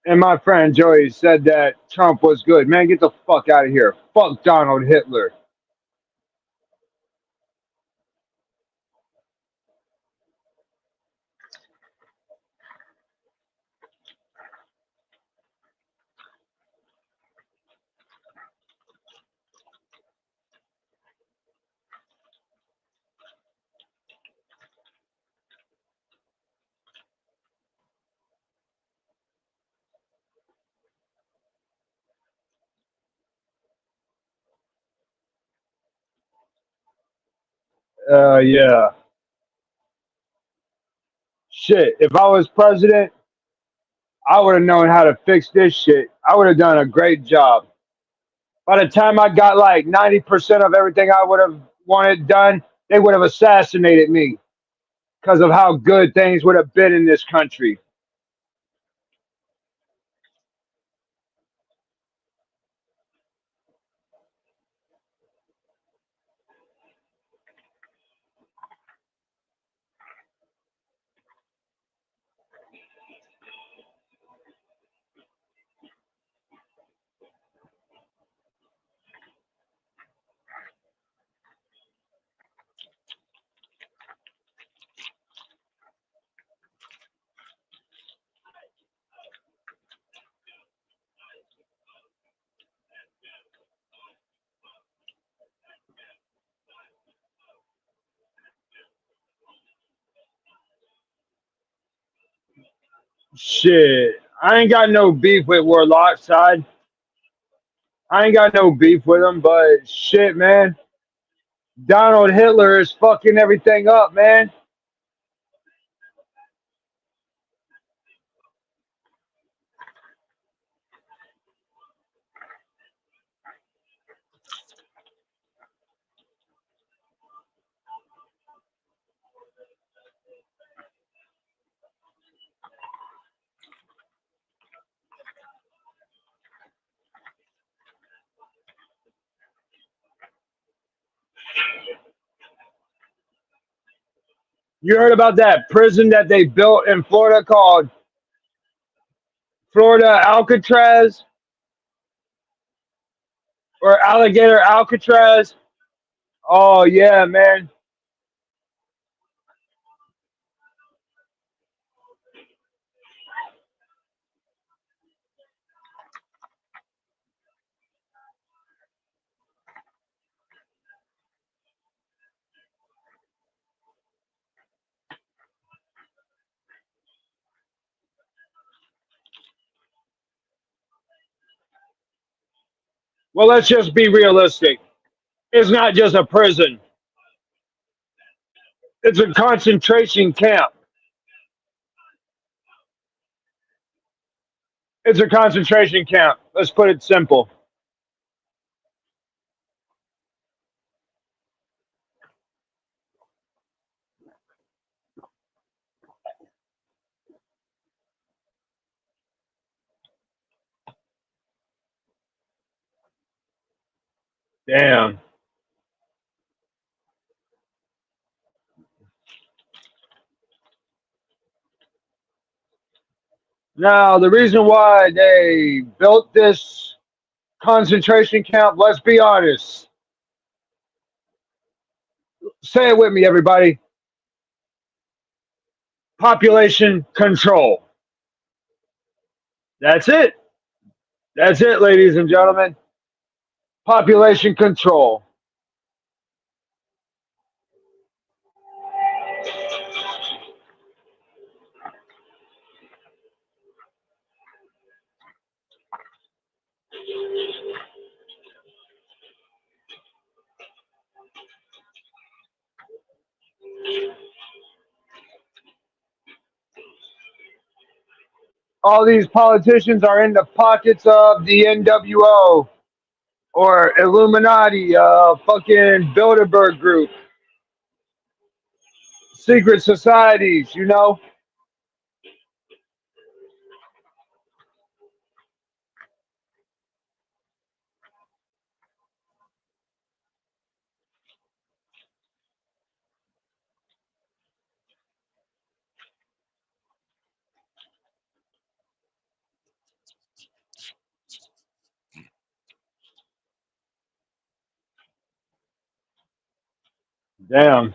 And my friend Joey said that Trump was good. Man, get the fuck out of here. Fuck Donald Hitler. Yeah. Shit. If I was president, I would have known how to fix this shit. I would have done a great job. By the time I got like 90% of everything I would have wanted done, they would have assassinated me because of how good things would have been in this country. Shit. I ain't got no beef with Warlock side. I ain't got no beef with him, but shit, man. Donald Hitler is fucking everything up, man. You heard about that prison that they built in Florida called Florida Alcatraz or Alligator Alcatraz? Oh yeah, man. Well, let's just be realistic. It's not just a prison. It's a concentration camp. It's a concentration camp. Let's put it simple. Damn. Now, the reason why they built this concentration camp, let's be honest. Say it with me, everybody. Population control. That's it. That's it, ladies and gentlemen. Population control. All these politicians are in the pockets of the NWO or Illuminati, fucking Bilderberg group, secret societies, you know? Damn.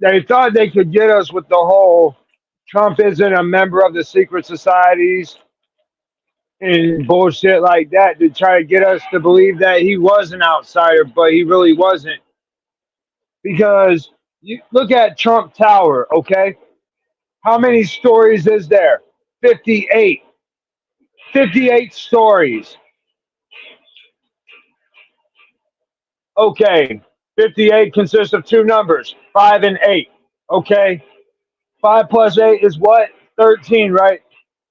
They thought they could get us with the whole Trump isn't a member of the secret societies and bullshit like that to try to get us to believe that he was an outsider, but he really wasn't. Because you look at Trump Tower, okay? How many stories is there? 58. 58 stories. Okay. 58 consists of two numbers, 5 and 8. Okay. 5 plus 8 is what? 13, right?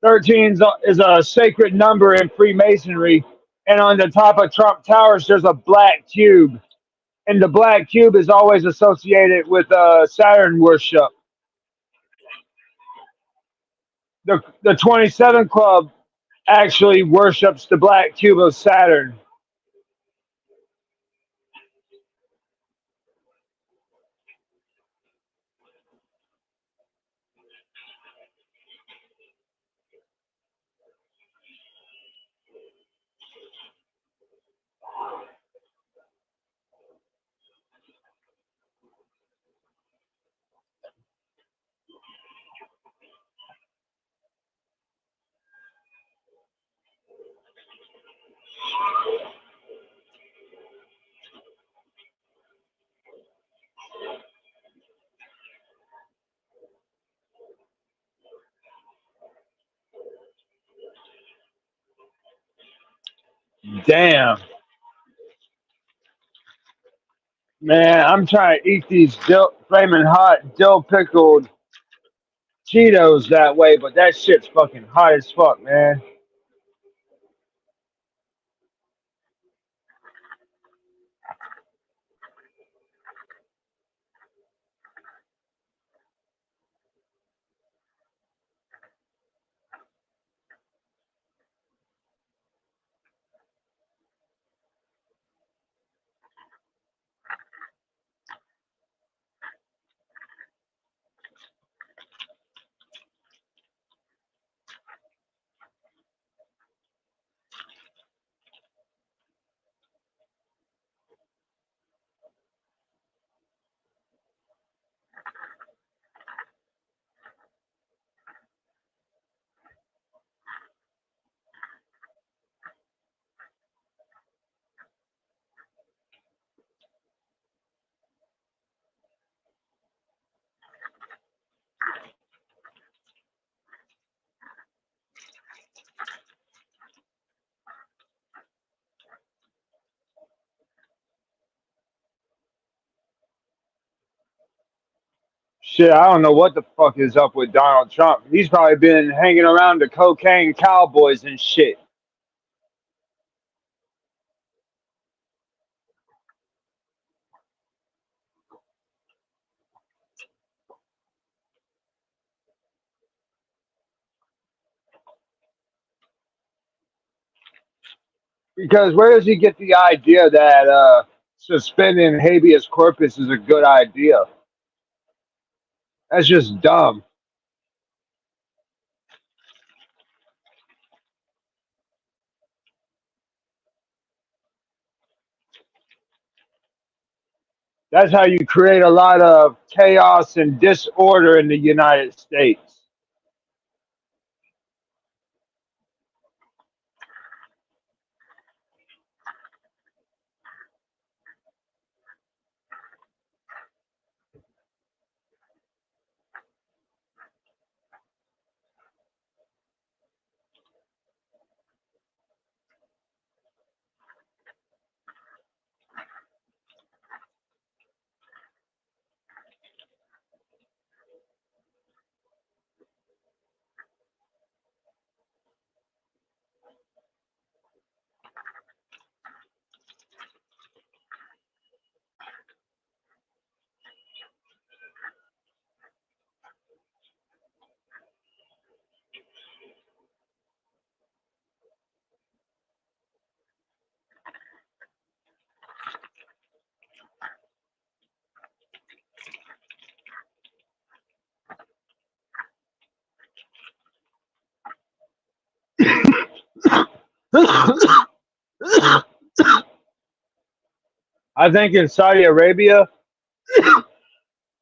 13 is a sacred number in Freemasonry. And on the top of Trump Towers, there's a black cube. And the black cube is always associated with Saturn worship. The 27 Club actually worships the black cube of Saturn. Damn. Man, I'm trying to eat these flaming hot dill pickled Cheetos that way, but that shit's fucking hot as fuck, man. Shit, I don't know what the fuck is up with Donald Trump. He's probably been hanging around the cocaine cowboys and shit. Because where does he get the idea that suspending habeas corpus is a good idea? That's just dumb. That's how you create a lot of chaos and disorder in the United States. I think in Saudi Arabia,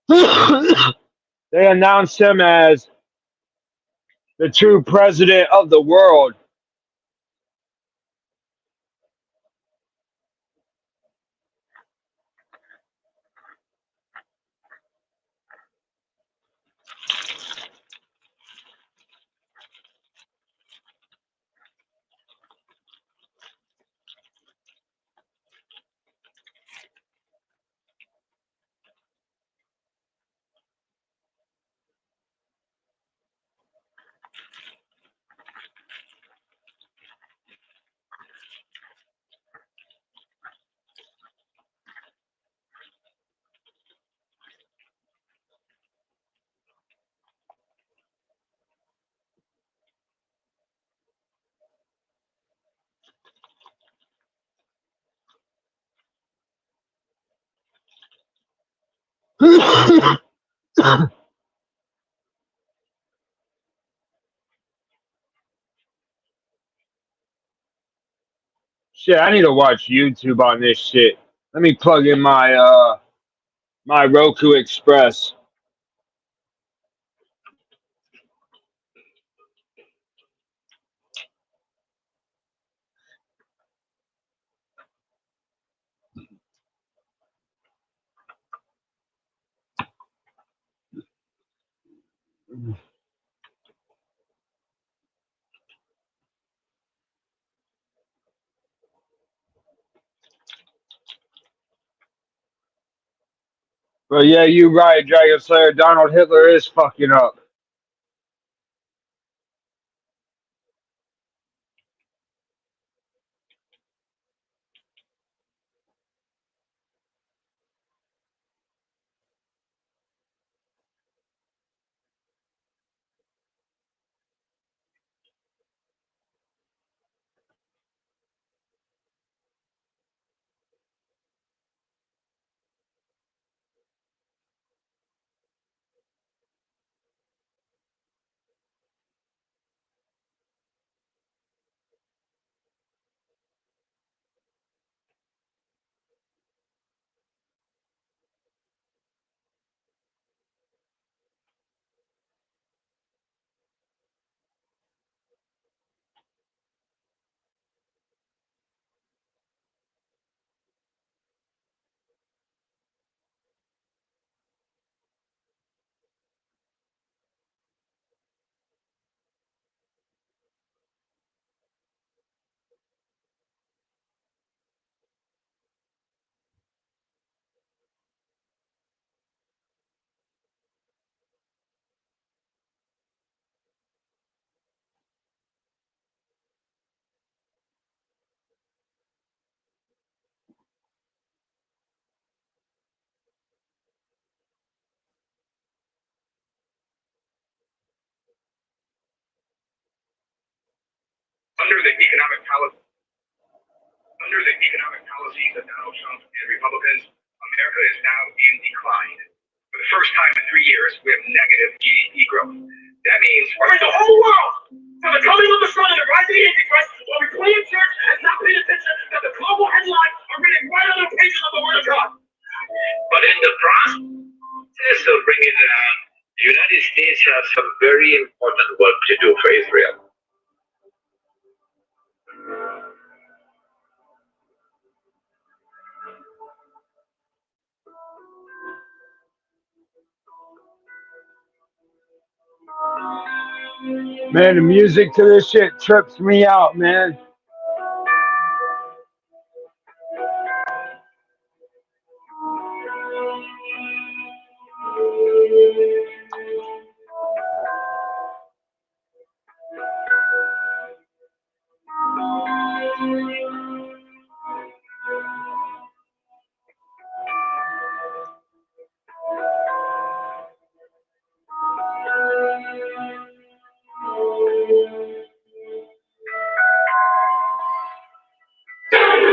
they announced him as the true president of the world. Shit, I need to watch YouTube on this shit. Let me plug in my Roku Express. But yeah, you right, Dragon Slayer. Donald Hitler is fucking up. Under the economic policies of Donald Trump and Republicans, America is now in decline. For the first time in 3 years, we have negative GDP growth. That means the whole world, from the coming of the sun and the rise of the Antichrist, while we play in church and not paying attention that the global headlines are reading right on the pages of the Word of God. But in the process of bringing it down, the United States has some very important work to do for Israel. Man, the music to this shit trips me out, man.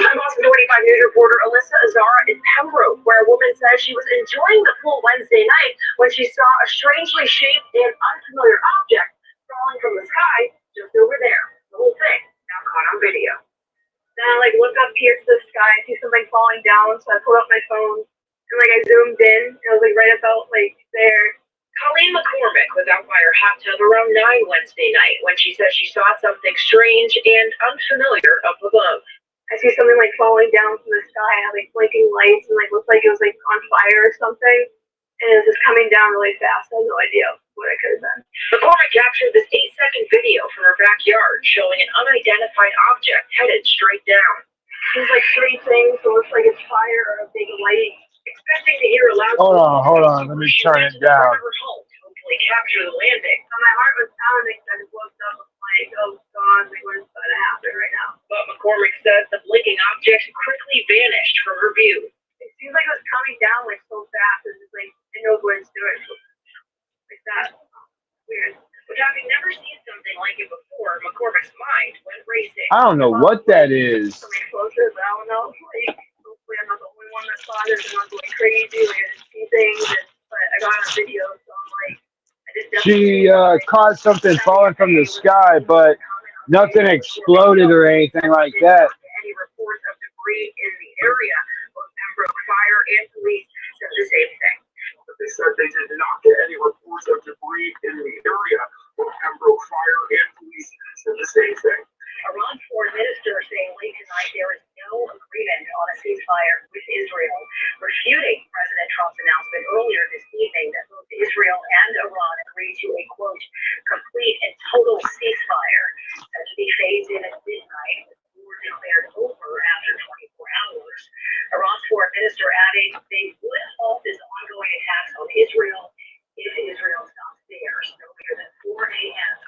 Boston 25 News reporter Alyssa Azara in Pembroke, where a woman says she was enjoying the pool Wednesday night when she saw a strangely shaped and unfamiliar object falling from the sky just over there. The whole thing now caught on video. Then I look up here to the sky, I see something falling down, so I pulled up my phone and I zoomed in. It was right about there. Colleen McCormick was out by her hot tub around 9 Wednesday night when she said she saw something strange and unfamiliar up above. I see something falling down from the sky, had blinking lights, and looked like it was on fire or something. And it was just coming down really fast. I had no idea what it could have been. McCormick captured this 8-second video from her backyard showing an unidentified object headed straight down. Seems like 3 things. It looks like it's fire or a big light. Expecting to hear a loud. Hold on. Let me turn it down. Hopefully capture the landing. So my heart was pounding because I just looked up and oh God, what's going to happen right now? But McCormick says the blinking object quickly vanished from her view. It seems like it was coming down so fast, and just it knows what it's doing. Like that. Weird. But having never seen something like it before, McCormick's mind went racing. I don't know what that is. Something closer, but I don't know. Hopefully I'm not the only one that saw this and I'm going crazy. I didn't see things, but I got on a video, so I'm she caused something falling from the sky, but nothing exploded or anything like that. Any reports of debris in the area? Both Pembroke Fire and police said the same thing. But they said they did not get any reports of debris in the area. Both Pembroke Fire and police said the same thing. Iran's foreign minister saying late tonight there is no agreement on a ceasefire with Israel, refuting President Trump's announcement earlier this evening that both Israel and Iran agreed to a, quote, complete and total ceasefire that to be phased in at midnight, with war declared over after 24 hours. Iran's foreign minister adding they would halt this ongoing attacks on Israel if Israel stops theirs no later than 4 a.m.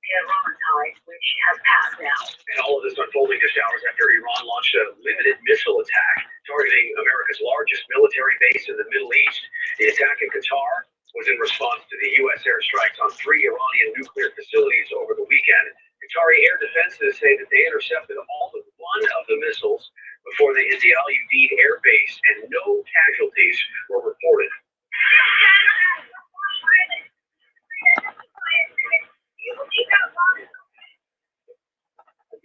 Iran time, which has passed now. And all of this unfolding just hours after Iran launched a limited missile attack targeting America's largest military base in the Middle East. The attack in Qatar was in response to the U.S. airstrikes on 3 Iranian nuclear facilities over the weekend. Qatari air defenses say that they intercepted all but one of the missiles before they hit the Al Udeid air base, and no casualties were reported.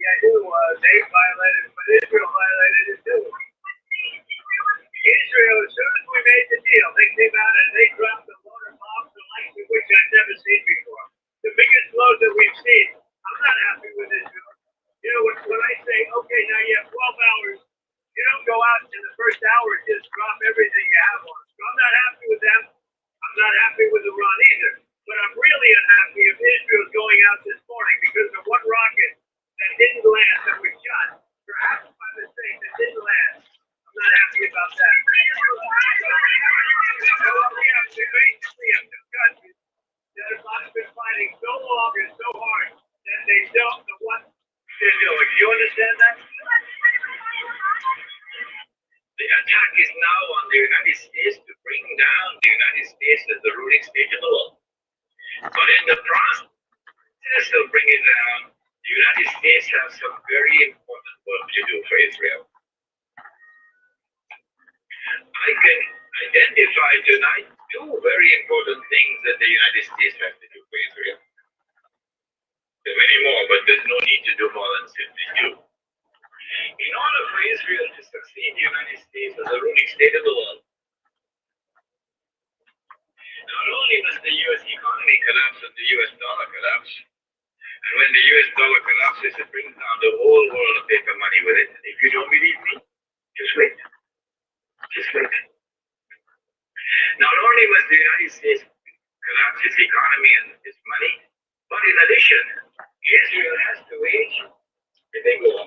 Yeah, they violated it, but Israel violated it too. Israel, as soon as we made the deal, they came out and they dropped the water bombs which I've never seen before. The biggest blow that we've seen. I'm not happy with Israel. When I say, okay, now you have 12 hours, you don't go out in the first hour and just drop everything you have on us. So I'm not happy with them. I'm not happy with Iran either. But I'm really unhappy if Israel's going out this morning because of one rocket that didn't land that we shot. Perhaps by mistake that didn't land. I'm not happy about that. We basically have two countries that have been fighting so long and so hard that they don't know what they're doing. Do you understand that? The attack is now on the United States to bring down the United States as the ruling state of the world. But in the process of bringing it down, The United States has some very important work to do for Israel. I can identify tonight two very important things that the United States has to do for Israel. There are many more, but there's no need to do more than simply two. In order for Israel to succeed, the United States as a ruling state of the world, not only must the U.S. economy collapse and the U.S. dollar collapse, and when the U.S. dollar collapses, it brings down the whole world of paper money with it. If you don't believe me, just wait. Just wait. Not only must the United States collapse its economy and its money, but in addition, Israel has to wage a big war,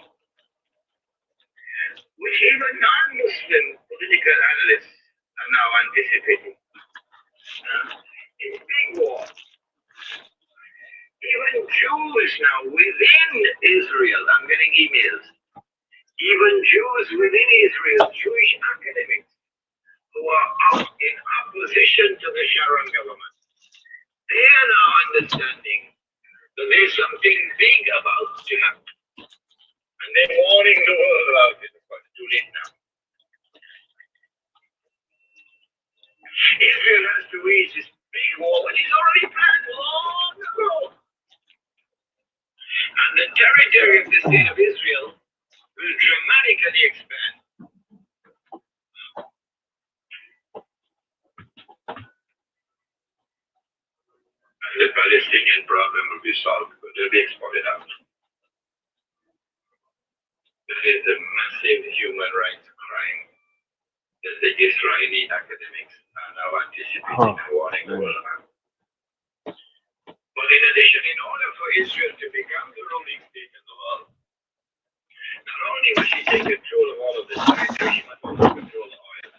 which even non-Muslim political analysts are now anticipating. It's a big war. Even Jews now within Israel, I'm getting emails, even Jews within Israel, Jewish academics, who are out in opposition to the Sharon government, they are now understanding that there's something big about to happen. And they're warning the world about it, but it's too late now. Israel has to wage this big war, which is already planned long ago. And the territory of the state of Israel will dramatically expand. And the Palestinian problem will be solved, but they'll be exported out. That is a massive human rights crime that the Israeli academics are now anticipating and warning the world about. But in addition, in order for Israel to become the ruling state in the world, not only must she take control of all of the territory, she must also control the oil.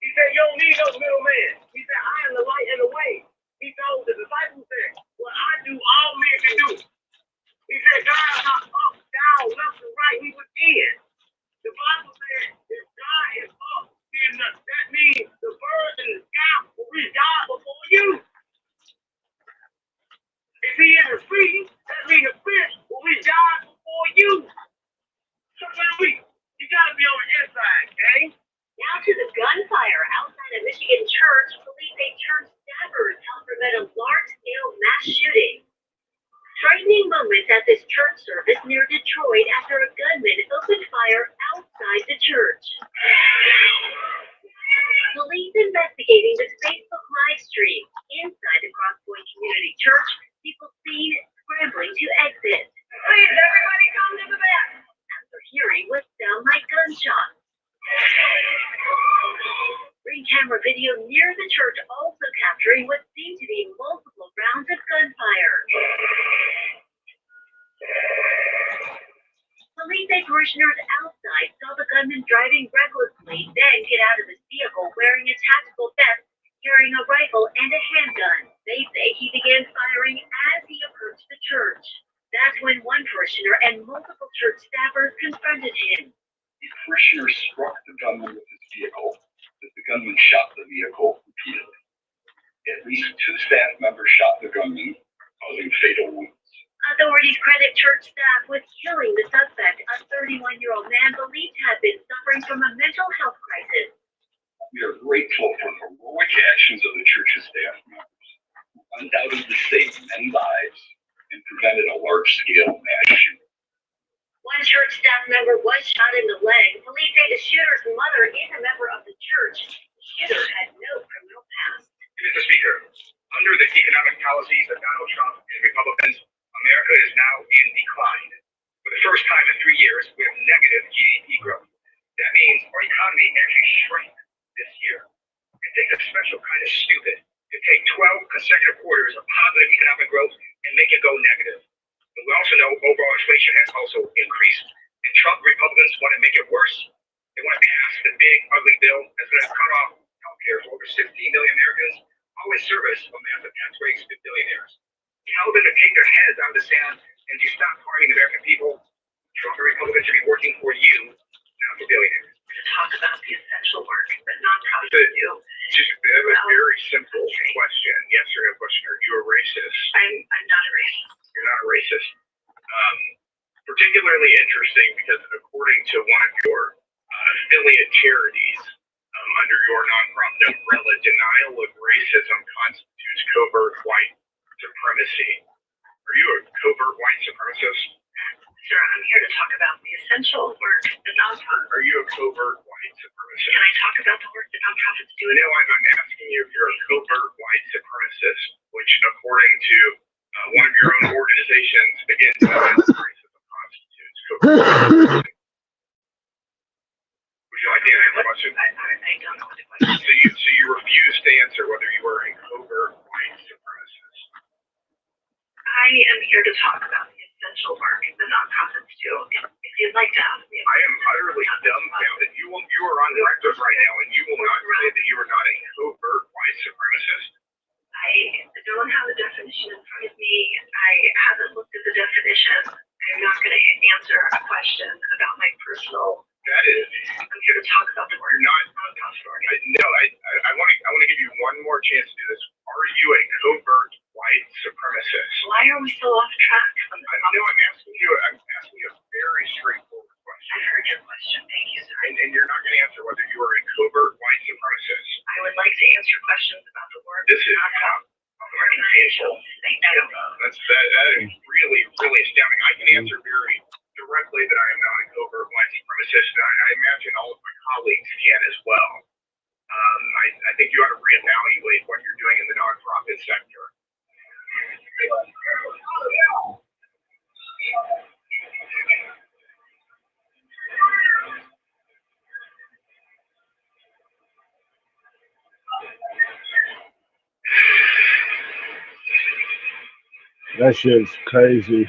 He said, you don't need no middleman. He said, I am the light and the way. He told the disciples that what I do, all men can do. He said, God is not up, down, left, and right. He was in. The Bible said, if God is up, then that means the birds in the sky will reach God before you. If he is a free, that means the fish will reach God before you. So you gotta be on the inside, okay? Now to the gunfire outside a Michigan church. Police say church staffers helped prevent a large-scale mass shooting. Frightening moments at this church service near Detroit after a gunman opened fire outside the church. Police investigating the Facebook live stream inside the Crosspoint Community Church. People seen scrambling to exit. Please, everybody come to the back. After hearing what sound like gunshots. Ring camera video near the church also capturing what seemed to be multiple rounds of gunfire. Police say parishioners outside saw the gunman driving recklessly, then get out of his vehicle wearing a tactical vest, carrying a rifle and a handgun. They say he began firing as he approached the church. That's when one parishioner and multiple church staffers confronted him. The parishioner struck the gunman with his vehicle, but the gunman shot the vehicle repeatedly. At least 2 staff members shot the gunman, causing fatal wounds. Authorities credit church staff with killing the suspect, a 31-year-old man believed to have been suffering from a mental health crisis. We are grateful for the heroic actions of the church's staff members, who undoubtedly saved many lives and prevented a large-scale mass shooting. One church staff member was shot in the leg. Police say the shooter's mother is a member of the church. The shooter had no criminal past. Mr. Speaker, under the economic policies of Donald Trump and Republicans, America is now in decline. For the first time in 3 years, we have negative GDP growth. That means our economy actually shrank this year. It takes a special kind of stupid to take 12 consecutive quarters of positive economic growth and make it go negative. But we also know overall inflation has also increased. And Trump Republicans want to make it worse. They want to pass the big, ugly bill that's going to cut off health care for over 60 million Americans, all in service of massive tax rates to billionaires. Tell them to take their heads out of the sand and And if you stop harming American people, Trump and Republicans should be working for you, not for billionaires. To talk about the essential work that nonprofits do. Just a very simple question. Yes or no question. Are you a racist? I'm not a racist. You're not a racist. Particularly interesting because according to one of your affiliate charities under your nonprofit umbrella, denial of racism constitutes covert white supremacy. Are you a covert white supremacist? Sir, I'm here to talk about the essential work that nonprofits. Are you a covert white supremacist? Can I talk about the work that nonprofits do? No, I'm asking you if you're a covert white supremacist, which according to one of your own organizations, again, denial of racism constitutes covert supremacy. Would you like to answer the question? I don't know what the question is. So you refuse to answer whether you are a covert white supremacist. I am here to talk about the essential work that nonprofits do. If you'd like to ask me, I am utterly dumbfounded. You are on record right now, and you will not say that you are not a covert white supremacist. I don't have a definition in front of me. I haven't looked at the definition. I'm not going to answer a question about my personal. That is. I'm here to talk about the work. You're not. Nonprofit. No, I want to give you one more chance to do this. Are you a covert white supremacist? Why are we so off track from the topic? No, I'm asking you a very straightforward question. I've heard your question. Thank you, sir. And you're not going to answer whether you are a covert white supremacist. I would like to answer questions about the work This is nonprofit organizations. Thank you. That is really, really astounding. I can answer very directly that I am not a covert white supremacist, and I imagine all of my colleagues can as well. I think you ought to reevaluate what you're doing in the nonprofit sector. That shit's crazy.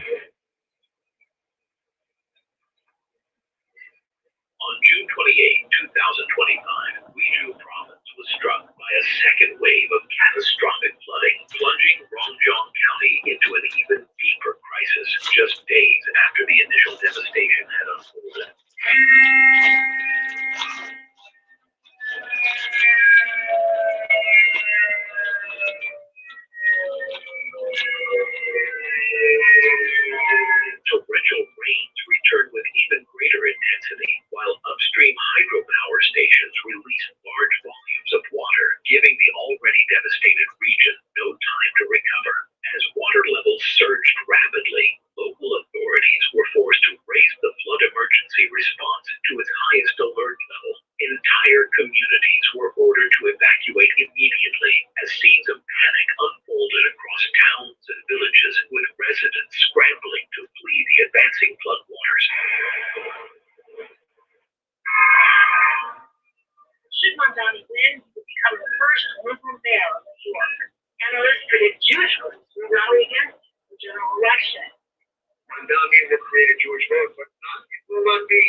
On June 28, 2025, Guizhou province was struck by a second wave of catastrophic flooding, plunging Rongjiang County into an even deeper crisis just days after the initial devastation had unfolded. Torrential rains returned with even greater intensity, while upstream hydropower stations released large volumes of water, giving the already devastated region no time to recover. As water levels surged rapidly, local authorities were forced to raise the flood emergency response to its highest alert level. Entire communities were ordered to evacuate immediately as scenes of panic unfolded across towns and villages, with residents scrambling to flee the advancing floodwaters. Should Mamdani win, he would become the first Muslim mayor of New York. Analysts predict Jewish voters will rally against the general election. Mamdani will create a Jewish vote, but it will not be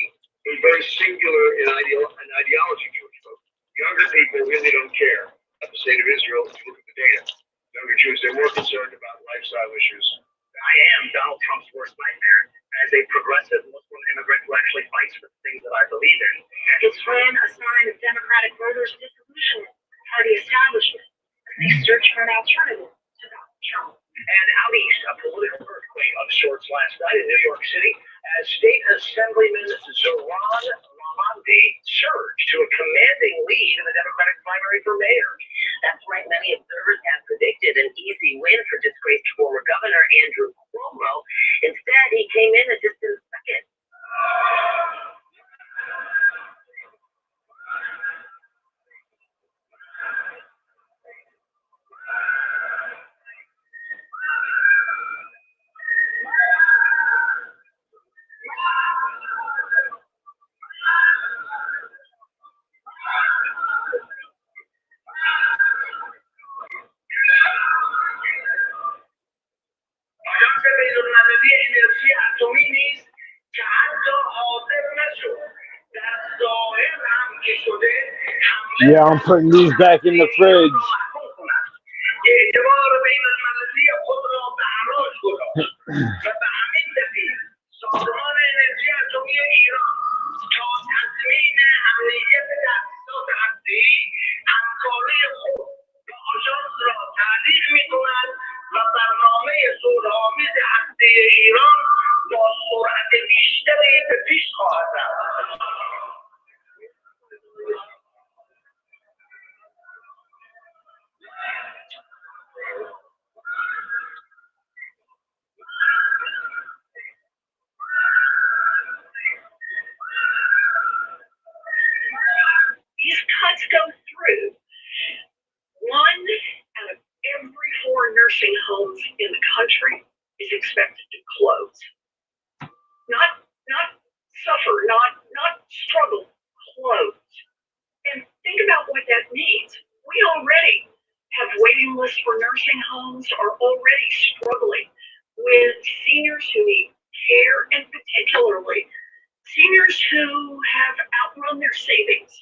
a very singular and ideology Jewish vote. Younger people really don't care about the state of Israel if you look at the data. Younger Jews, they're more concerned about lifestyle issues. I am Donald Trump's worst nightmare as a progressive Muslim immigrant who actually fights for the things that I believe in. It's when a sign of Democratic voters' disillusionment with the party establishment as they search for an alternative to Donald Trump. And out east, a political earthquake of sorts last night in New York City as State Assemblyman Zohran Mamdani surged to a commanding lead in the Democratic primary for mayor. That's right. Many observers had predicted an easy win for disgraced former Governor Andrew Cuomo. Instead, he came in a distant second. Yeah, I'm putting these back in the fridge. ایران با سرعت بیشتری به پیش خواهد رفت. These cuts go through. 1 out of every 4 nursing homes in the country is expected to close. Not suffer, not struggle, close. And think about what that means. We already have waiting lists for nursing homes, are already struggling with seniors who need care, and particularly seniors who have outrun their savings.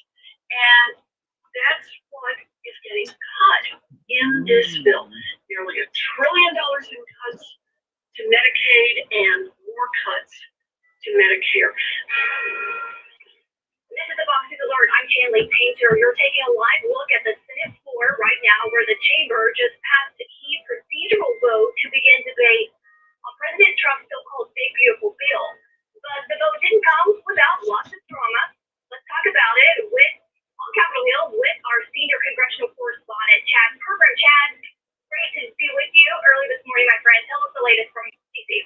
And that's what is getting cut in this bill. Nearly $1 trillion in cuts to Medicaid and more cuts to Medicare. This is the Fox News Alert. I'm Shanley Painter. You're taking a live look at the Senate floor right now, where the chamber just passed a key procedural vote to begin debate on President Trump's so-called Big Beautiful Bill. But the vote didn't come without lots of drama. Let's talk about it on Capitol Hill with our senior congressional correspondent, Chad Perber. Chad, great to be with you early this morning, my friend. Tell us the latest from DC.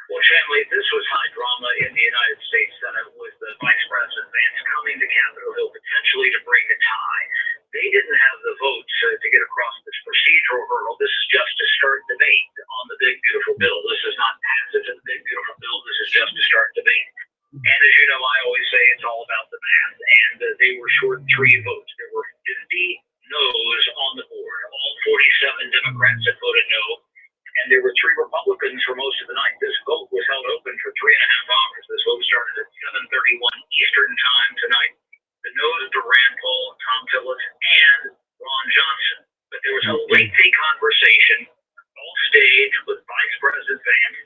Well, Shanley, this was high drama in the United States Senate with the Vice President Vance coming to Capitol Hill potentially to bring a tie. They didn't have the votes to get across this procedural hurdle. This is just to start debate on the Big Beautiful Bill. This is not passive to the Big Beautiful Bill. This is just to start debate. And as you know, I always say it's all about the math. And they were short 3 votes. There were 50 no's on the board. All 47 Democrats had voted no. And there were 3 Republicans for most of the night. This vote was held open for 3.5 hours. This vote started at 7:31 Eastern Time tonight. The no's to Rand Paul, Tom Tillis, and Ron Johnson. But there was a lengthy conversation off stage with Vice President Vance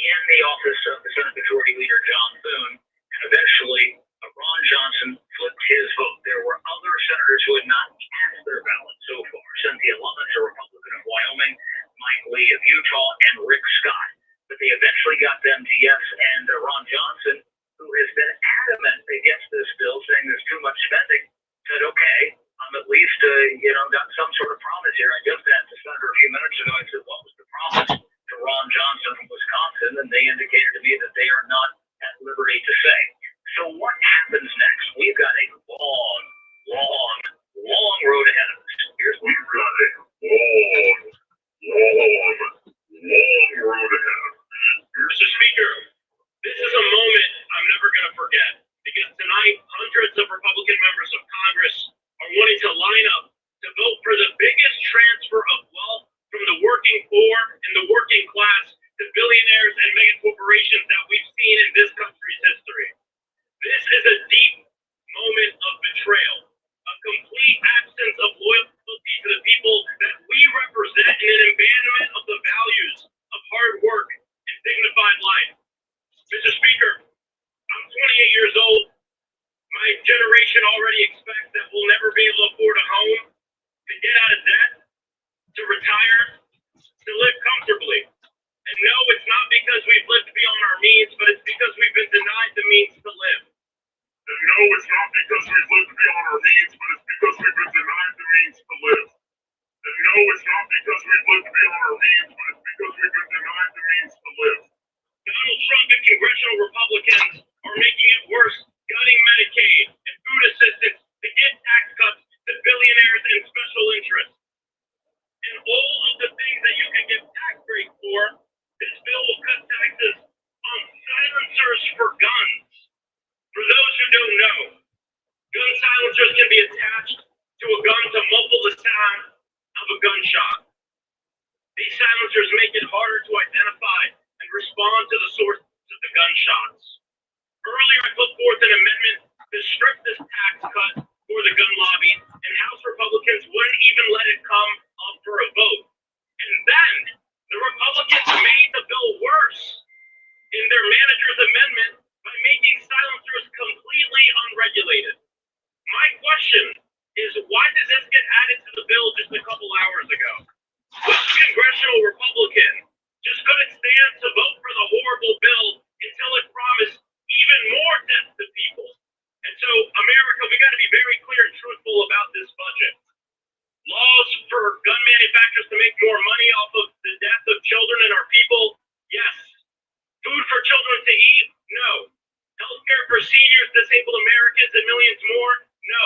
in the office of the Senate Majority Leader John Thune, and eventually Ron Johnson flipped his vote. There were other senators who had not cast their ballot so far. Cynthia Lovins, a Republican of Wyoming, Mike Lee of Utah, and Rick Scott. But they eventually got them to yes, and Ron Johnson, who has been adamant against this bill, saying there's too much spending, said, okay, I'm at least, got some sort of promise here. I just asked the senator a few minutes ago, I said, what was the promise to Ron Johnson from Wisconsin? And they indicated to me that they are not at liberty to say. So what happens next? We've got a long road ahead of us. Here's what we've got a long road ahead of us. Mr. Speaker, this is a moment I'm never going to forget, because tonight hundreds of Republican members of Congress are wanting to line up to vote for the biggest transfer of wealth from the working poor and the working class to billionaires and mega corporations that we've seen in this country's history. This is a deep moment of betrayal, a complete absence of loyalty to the people that we represent, and an abandonment of the values of hard work and dignified life. Mr. Speaker, I'm 28 years old. My generation already expects that we'll never be able to afford a home, to get out of debt, to retire, to live comfortably. And no, it's not because we've lived beyond our means, but it's because we've been denied the means to live. And no, it's not because we've lived beyond our means, but it's because we've been denied the means to live. And no, it's not because we've lived beyond our means, but it's because we've been denied the means to live. Donald Trump and congressional Republicans are making it worse, gutting Medicaid and food assistance to get tax cuts to billionaires and special interests. And all of the things that you can get tax breaks for, this bill will cut taxes on silencers for guns. For those who don't know, gun silencers can be attached to a gun to muffle the sound of a gunshot. These silencers make it harder to identify vote for the horrible bill until it promised even more death to people. And so, America, we got to be very clear and truthful about this budget. Laws for gun manufacturers to make more money off of the death of children and our people, yes. Food for children to eat, no. Healthcare for seniors, disabled Americans, and millions more, no.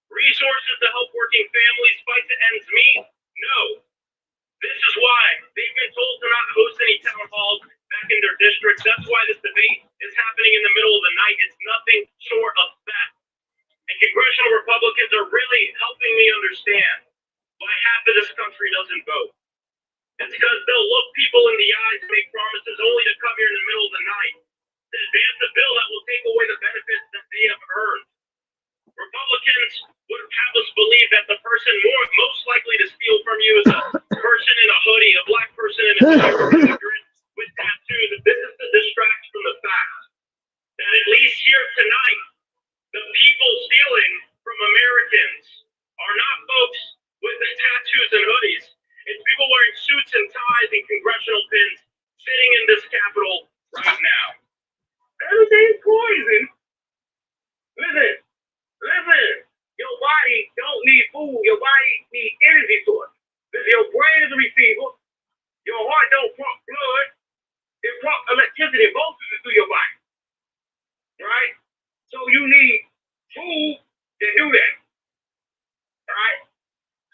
Resources to help working families fight to ends meet, no. This is why they've been told to not host any town halls back in their districts. That's why this debate is happening in the middle of the night. It's nothing short of that. And congressional Republicans are really helping me understand why half of this country doesn't vote. It's because they'll look people in the eyes and make promises only to come here in the middle of the night to advance a bill that will take away the benefits that they have earned. Republicans would have us believe that the person most likely to steal from you is a person in a hoodie, a black person in a immigrant with tattoos. This is to distract from the fact that at least here tonight, the people stealing from Americans are not folks with the tattoos and hoodies. It's people wearing suits and ties and congressional pins sitting in this Capitol right now. Everything's poison. Listen. Your body don't need food. Your body needs energy source. Your brain is a receiver. Your heart don't pump blood. It pumps electricity voltages through your body. Right? So you need food to do that. Right?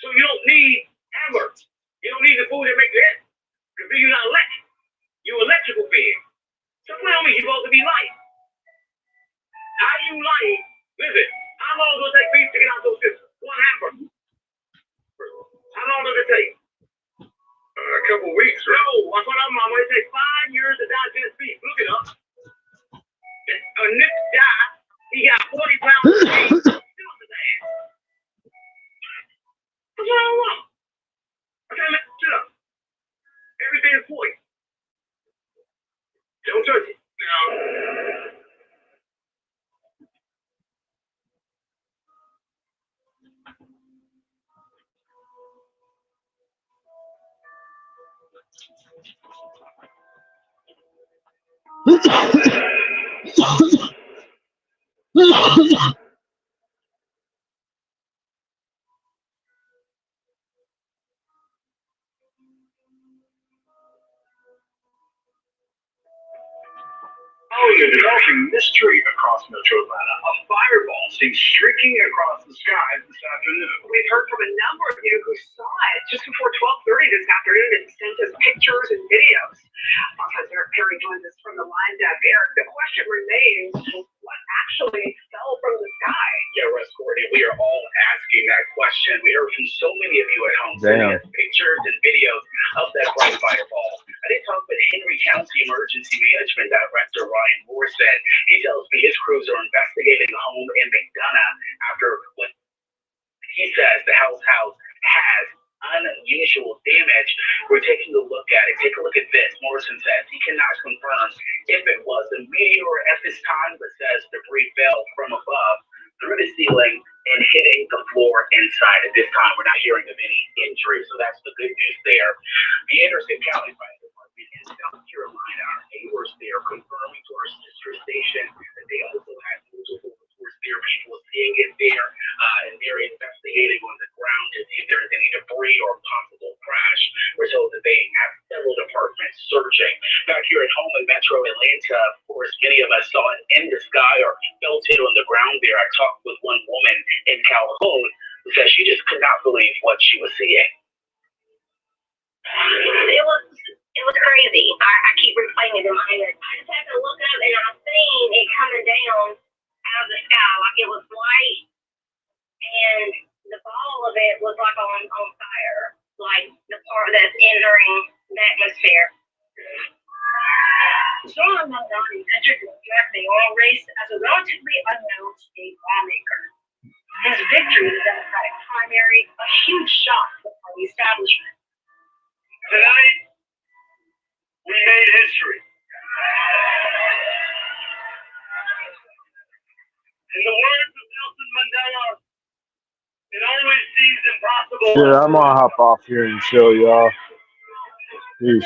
So you don't need hamburgers. You don't need the food that makes that. Because you're not electric. You're electrical being. So tell me, you're supposed to be light. How do you light? Listen, how long does it take beef to get out those systems? One hamburger. How long does it take? A couple weeks. No, that's what I'm on. It takes 5 years to digest beef. Look it up. A Nick died. He got 40 pounds of beef. Still on his ass. What's wrong? Okay, let's shut up. Everything is poison. Don't touch it. No. A developing mystery across Metro Atlanta. A fireball seen streaking across the skies this afternoon. We've heard from a number of you who saw it just before 12:30 this afternoon and sent us pictures and videos. Professor Eric Perry joins us from the line deck. Eric, the question remains, what actually fell from the sky? Yeah, Russ Courtney, we are all asking that question. We heard from so many of you at home sending us pictures and videos of that bright fireball. I did talk with Henry County Emergency Management Director Ryan Moore said he tells me his crews are investigating the home in McDonough after what he says the house has unusual damage. We're taking a look at it. Take a look at this. Morrison says he cannot confirm if it was a meteor at this time, but says debris fell from above through the ceiling and hitting the floor inside. At this time, we're not hearing of any injuries, so that's the good news there. The Anderson County Fire Department in South Carolina, our neighbors there confirming to our sister station that they also had multiple reports there, people seeing it there, and they're investigating on the ground to see if there is any debris or possible crash. We're told that they have several departments searching. Back here at home in Metro Atlanta, of course, many of us saw it in the sky or felt it on the ground there. I talked with one woman in Calhoun who said she just could not believe what she was seeing. It was crazy. I keep replaying it in my head. I just had to look up and I seen it coming down out of the sky. Like it was white and the ball of it was like on fire. Like the part that's entering the atmosphere. Sean Muldowney entered the USA oil race as a relatively unknown state lawmaker. His victory in the Democratic primary, a huge shock for the party establishment. Tonight, we made history. In the words of Nelson Mandela, it always seems impossible. Shit, I'm gonna hop off here and chill, y'all. Peace.